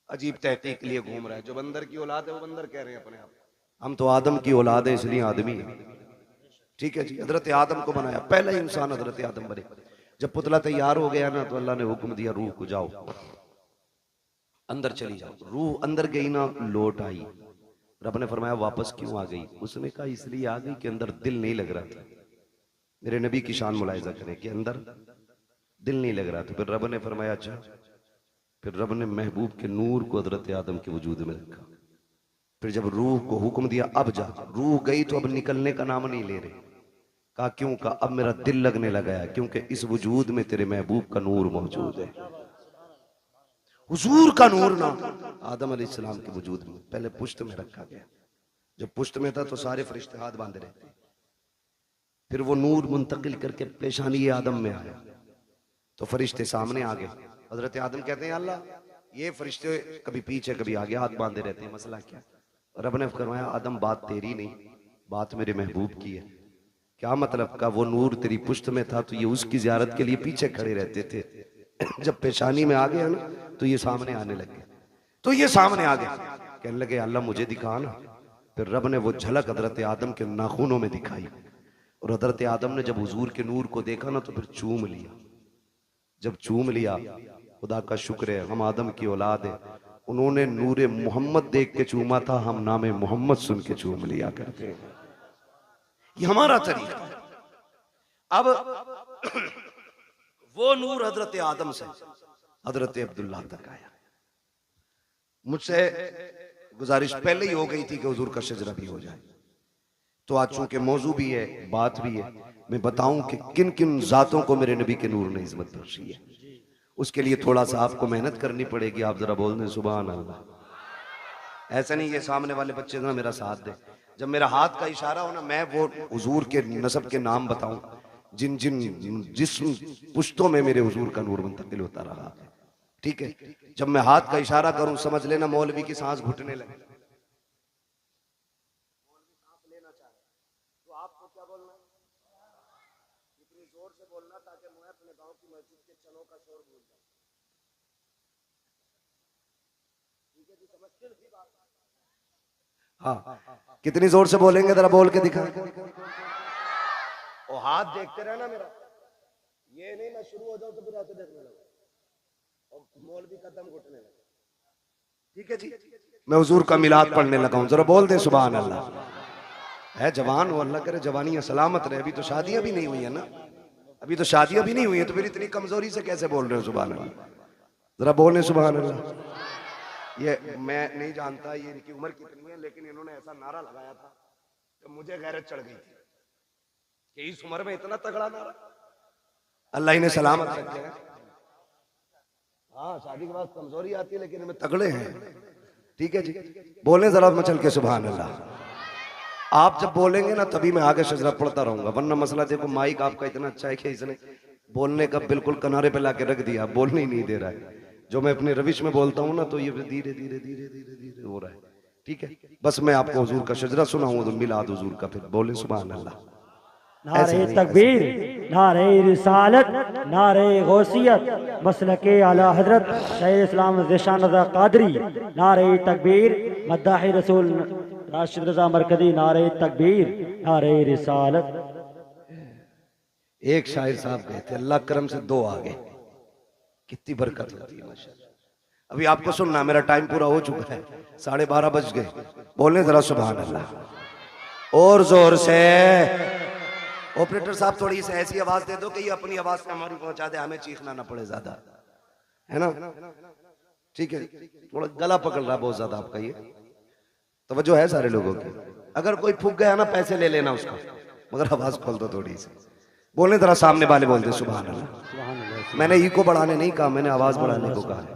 अजीब तहकीक लिए घूम रहा है। जो बंदर की औलाद है वो बंदर कह रहे हैं अपने आप। हम तो आदम की औलाद है इसलिए आदमी है। ठीक है जी। हजरत आदम को बनाया, पहला इंसान हजरत आदम बने। जब पुतला तैयार हो गया ना तो अल्लाह ने हुक्म दिया, रूह को जाओ अंदर चली जाओ। रूह अंदर गई ना, लौट आई। रब ने फरमाया वापस क्यों आ गई? उसने कहा इसलिए आ गई कि अंदर दिल नहीं लग रहा था। मेरे नबी की शान मुलाहिजा करें कि अंदर दिल नहीं लग रहा था। फिर रब ने फरमाया अच्छा। फिर रब ने महबूब के नूर को हजरत आदम के वजूद में रखा। फिर जब रूह को हुक्म दिया अब जा, रूह गई तो अब निकलने का नाम नहीं ले रहे। कहा क्यों? कहा अब मेरा दिल लगने लगा है, क्योंकि इस वजूद में तेरे महबूब का नूर मौजूद है। हुजूर का नूर ना आदम अलैहिस्सलाम के वजूद में पहले पुश्त में रखा गया। जब पुश्त में था तो सारे फरिश्ते हाथ बांधे रहते। फिर वो नूर मुंतकिल करके पेशानी आदम में आया तो फरिश्ते सामने आ गए। हजरत आदम कहते हैं अल्लाह, ये फरिश्ते कभी पीछे कभी आगे हाथ बांधे रहते हैं, मसला क्या? रब ने फरमाया आदम बात तेरी नहीं, बात मेरे महबूब की है। क्या मतलब? का वो नूर तेरी पुश्त में था तो ये उसकी ज़ियारत के लिए पीछे खड़े रहते थे। जब पेशानी में आ गया ना तो ये सामने आने लगे। तो ये सामने आ गए, कहने लगे अल्लाह मुझे दिखा ना। फिर रब ने वो झलक हजरत आदम के नाखूनों में दिखाई। और हजरत आदम ने जब हुजूर के नूर को देखा ना तो फिर चूम लिया। जब चूम लिया, खुदा का शुक्र है हम आदम की औलाद है, उन्होंने नूरे मोहम्मद देख के चूमा था, हम नामे मोहम्मद सुन के चूम लिया करते हैं। ये हमारा तरीका। अब वो नूर हजरत आदम से हजरत अब्दुल्लाह तक आया। मुझसे गुजारिश पहले ही हो गई थी कि हुजूर का शजरा भी हो जाए, तो आज चूंकि मौजू भी है, बात भी है, मैं बताऊं कि किन किन जातों को मेरे नबी के नूर ने इज्जत बख्शी है। उसके लिए थोड़ा सा आपको मेहनत करनी पड़ेगी। आप जरा बोल दें सुभान अल्लाह। ऐसा नहीं ये सामने वाले बच्चे ना मेरा साथ दे, जब मेरा हाथ का इशारा हो ना मैं वो हुजूर के नसब के नाम बताऊं जिन जिन जिस्म पुश्तों में मेरे हुजूर का नूर मुंतकिल होता रहा है। ठीक है, जब मैं हाथ का इशारा करूं समझ लेना मौलवी की सांस घुटने लगे। तो आपको क्या बोलना है? इतनी जोर से बोलना ताकि मैं अपने गांव की मस्जिद के चनों का शोर भूल जाऊं। ठीक है जी, समझते हैं बात? हाँ, कितनी जोर से बोलेंगे जरा बोल के दिखा। और हाथ देखते रहना मेरा, ये नहीं मैं शुरू हो जाऊं तो फिर ऐसे देखने लगा और मौलवी कदम घुटने लगा। ठीक है जी, मैं हुजूर का मिलाद पढ़ने लगा हूं, जरा बोल दे सुभान अल्लाह। है जवान हो, अल्लाह करे जवानियां सलामत रहे। अभी तो शादियां भी नहीं हुई है ना, अभी तो शादियां भी नहीं हुई है, तो फिर इतनी कमजोरी से कैसे बोल रहे हो सुभान अल्लाह? जरा बोले सुभान अल्लाह। ये मैं नहीं जानता ये इनकी उम्र कितनी है, लेकिन इन्होंने ऐसा नारा लगाया था तो मुझे गैरत चढ़ गई थी कि इस उम्र में इतना तगड़ा नारा। अल्लाह इन्हें सलामत रखे। हाँ, शादी के बाद कमजोरी आती है लेकिन इनमें तगड़े हैं। ठीक है जी, बोले जरा मचल के सुभान अल्लाह। आप जब बोलेंगे ना तभी मैं आगे शजरा पढ़ता रहूंगा, वरना मसला देखो माइक आपका इतना अच्छा है कि इसने बोलने का बिल्कुल किनारे पे लाके रख दिया, बोलने ही नहीं दे रहा है। जो मैं अपने रविश में बोलता हूँ ना तो ये धीरे धीरे धीरे धीरे धीरे हो रहा है। ठीक है, बस मैं आपको हुजूर का शजरा सुनाऊंगा तो मिलाद हुजूर का, फिर बोले सुभान अल्लाह। नारे तकबीर, नारे रिसालत, नारे गौसियत, मसलके आला हजरत शाह इस्लाम ज़िशान रज़ा कादरी, नारे तकबीर, मद्दाह रसूल राशिद रज़ा मरकजी, नारे तकबीर, नारे रिसालत। एक शायर साहब गए थे, अल्लाह करम से दो आ गए, कितनी बरकत होती है माशाअल्लाह। अभी आपको सुनना, मेरा टाइम पूरा हो चुका है, 12:30 बज गए। बोलने जरा सुभान अल्लाह और जोर से। ऑपरेटर साहब थोड़ी सी ऐसी आवाज दे दो कि ये अपनी आवाज से हमारी पहुंचा दे, हमें चीखना ना पड़े ज्यादा, है ना? ठीक है, थोड़ा गला पकड़ रहा बहुत ज्यादा आपका, ये तवज्जो है सारे लोगों की। अगर कोई फूक गया ना पैसे ले लेना उसका, मगर आवाज खोल दो थोड़ी सी। बोलने जरा सामने वाले बोलते सुभान अल्लाह। मैंने इको बढ़ाने नहीं कहा, मैंने आवाज बढ़ाने को कहा है।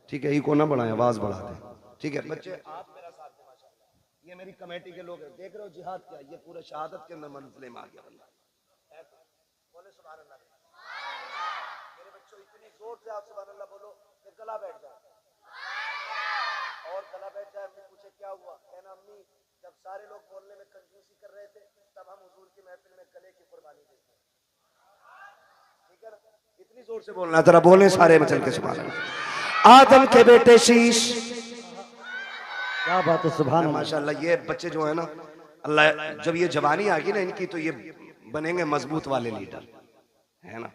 ठीक है, इको ना बढ़ाए, आवाज बढ़ा दे। ठीक है बच्चे, आप मेरा साथ दें माशाअल्लाह। ये मेरी कमेटी के लोग हैं, देख रहे हो जिहाद क्या, ये पूरा शहादत के अंदर मंजिले में आ गया बंदा। बोले सुभान अल्लाह। मेरे बच्चों इतनी जोर से आप सुभान अल्लाह बोलो कि गला बैठ जाए, और गला बैठ जाए। अम्मी पूछे क्या हुआ, कहना अम्मी जब सारे लोग बोलने में कंजूसी कर रहे थे तब हम हुजूर की महफिल में गले की कुर्बानी देते। ठीक है ना, इतनी जोर से बोलना, जरा बोले सारे में चल के सुभान अल्लाह। आदम के बेटे शीश, क्या बात है, सुभान अल्लाह। माशाअल्लाह ये बच्चे जो है ना, अल्लाह जब ये जवानी आ गई ना इनकी तो ये बनेंगे मजबूत वाले लीडर, है ना?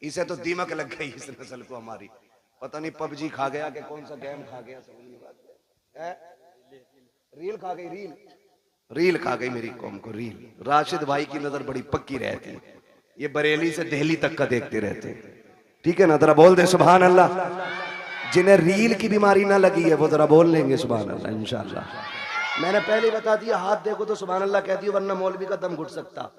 इसे तो दीमक लग गई इस नस्ल को हमारी, पता नहीं पबजी खा गया कि कौन सा गेम खा गया, समझ नहीं बात है। रील खा गई, रील खा गई मेरी कौम को, रील। राशिद भाई की नजर बड़ी पक्की रहती है, ये बरेली से दिल्ली तक का देखते रहते हैं। ठीक है ना, जरा बोल दे सुभान अल्लाह। जिन्हें रील की बीमारी ना लगी है वो जरा बोल लेंगे सुभान अल्लाह इंशाअल्लाह। मैंने पहले ही बता दिया, हाथ देखो तो सुभान अल्लाह कहती हो, वरना मौलवी का दम घुट सकता।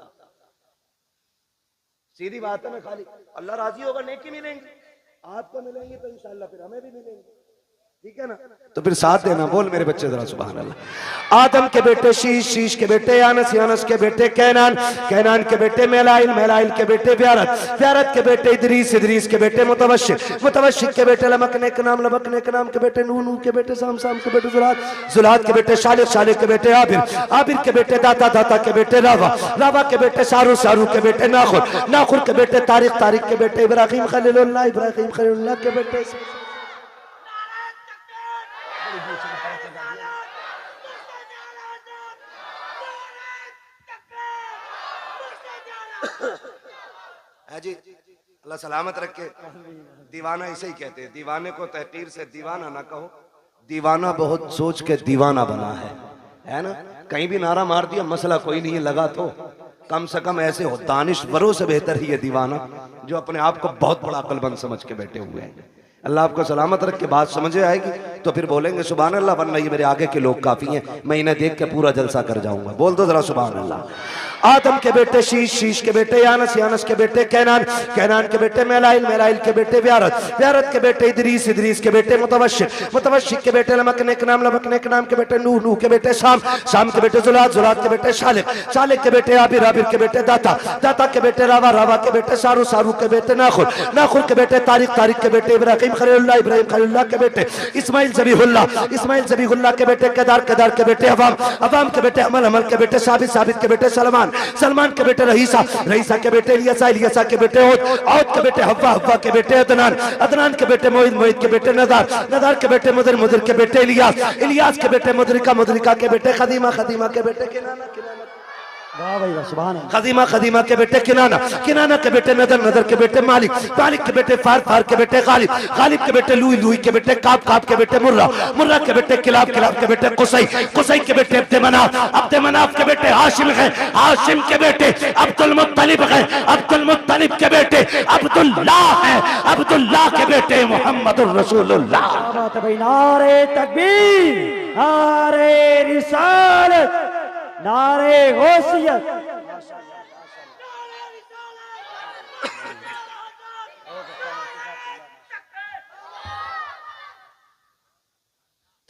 सीधी बात है, मैं खाली अल्लाह राजी होगा नेकी मिलेंगी, आपको मिलेंगी तो इंशाअल्लाह फिर हमें भी मिलेंगी। ठीक है ना, तो फिर साथ देना। बोल मेरे बच्चे जरा सुभान अल्लाह। आदम के बेटे शीश, शीश के बेटे यानस, यानस के बेटे कैनान, कैनान के बेटे मेलाइल, मेलाइल के बेटे व्यारत, व्यारत के बेटे इदरीस, इदरीस के बेटे मुतवशिक, मुतवशिक के बेटे लमकने के नाम, लमकने के नाम के बेटे नूह, नूह के बेटे साम, साम के बेटे जुलाद, जुलाद के बेटे शालिक, शालिक के बेटे आबिर, आबिर के बेटे दाता, दाता के बेटे रावा, रावा के बेटे सारू, सारू के बेटे नाखुर, नाखुर के बेटे तारिक, तारिक के बेटे इब्राहिम खलीलुल्लाह, इब्राहिम खलीलुल्लाह के बेटे। है जी, अल्लाह सलामत रखे। दीवाना इसे ही कहते हैं, दीवाने को तहकीर से दीवाना ना कहो, दीवाना बहुत सोच के दीवाना बना है ना। कहीं भी नारा मार दिया मसला कोई नहीं है, लगा तो कम से कम ऐसे हो दानिशवरों से बेहतर ही है दीवाना जो अपने आप को बहुत बड़ा अक्लमंद समझ के बैठे हुए हैं। अल्लाह आपको सलामत रख के बात समझे आएगी तो फिर बोलेंगे सुभान अल्लाह, वरना ये मेरे आगे के लोग काफी हैं, मैं इन्हें देख के पूरा जलसा कर जाऊंगा। बोल दो जरा सुभान अल्लाह। आदम के बेटे शीश, शीश के बेटे यानस, यानस के बेटे कैनान, कैनान के बेटे मेलाइल, मेलाइल के बेटे व्यारत, व्यारत के बेटे इदरीस, इदरीस के बेटे मुतवशिक, मुतवशिक के बेटे लमकने के नाम, लमकने के नाम के बेटे नूह, नूह के बेटे शाम, शाम के बेटे जुलात, जुलात के बेटे शालिक, शालिक के बेटे आबिर, आबिर के बेटे दाता, दाता के बेटे रावा, रावा के बेटे सारू, सारू के बेटे नाखुर, नाखुर के बेटे तारिक, तारिक के बेटे इब्राहिम खलीलुल्लाह, इब्राहिम खलीलुल्लाह के बेटे इस्माइल ज़बीहुल्लाह, इस्माइल ज़बीहुल्लाह के बेटे केदार, केदार के बेटे अवाम, अवाम के बेटे अमल, अमल के बेटे साबित, साबित के बेटे सलमान, सलमान के बेटे रहीसा, रहीसा के बेटे इलियासा, इलियासा के बेटे औद, औद के बेटे हव्वा, हव्वा के बेटे अदनान, अदनान के बेटे मोइद, मोइद के बेटे नदार, नदार के बेटे मुदर, मुदर के बेटे इलियास, इलियास के बेटे मुदरिका, मुदरिका के बेटे खदीमा, खदीमा के बेटे किनाना, किनाना वाह भाई वाह, सुभान अल्लाह। खदीमा, खदीमा के बेटे किनाना, किनाना के बेटे नदर, नदर के बेटे मालिक, मालिक के बेटे फार, फार के बेटे गालिब, गालिब के बेटे लुई, लुई के बेटे काब, काब के बेटे मुर्रा, मुर्रा के बेटे किलाब, किलाब के बेटे कुसै, कुसै के बेटे अब्द मनाफ, अब्द मनाफ के बेटे हाशिम है, हाशिम के बेटे अब्दुल मुत्तलिब है, अब्दुल मुत्तलिब के बेटे अब्दुल्लाह है, अब्दुल्लाह के बेटे मोहम्मदुर रसूलुल्लाह। क्या बात है भाई, नारे तकबीर, नारे रिसालत, नारे गौसियत।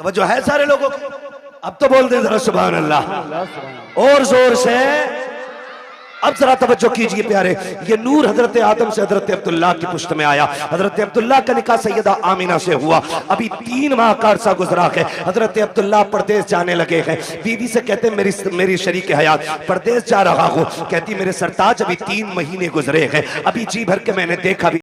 तवज्जो है सारे लोगों की? अब तो बोल दे जरा सुभान अल्लाह और जोर से। अब जरा तवज्जो कीजिए प्यारे, ये नूर हजरत आदम से हजरत अब्दुल्लाह की पुश्त में आया। हजरत अब्दुल्लाह का निकाह सैयदा आमिना से हुआ। अभी 3 माह का अरसा गुजरा है, हजरत अब्दुल्लाह परदेश जाने लगे हैं। बीवी से कहते मेरी शरीक हयात परदेश जा रहा हूँ। कहती मेरे सरताज अभी 3 महीने गुजरे हैं, अभी जी भर के मैंने देखा भी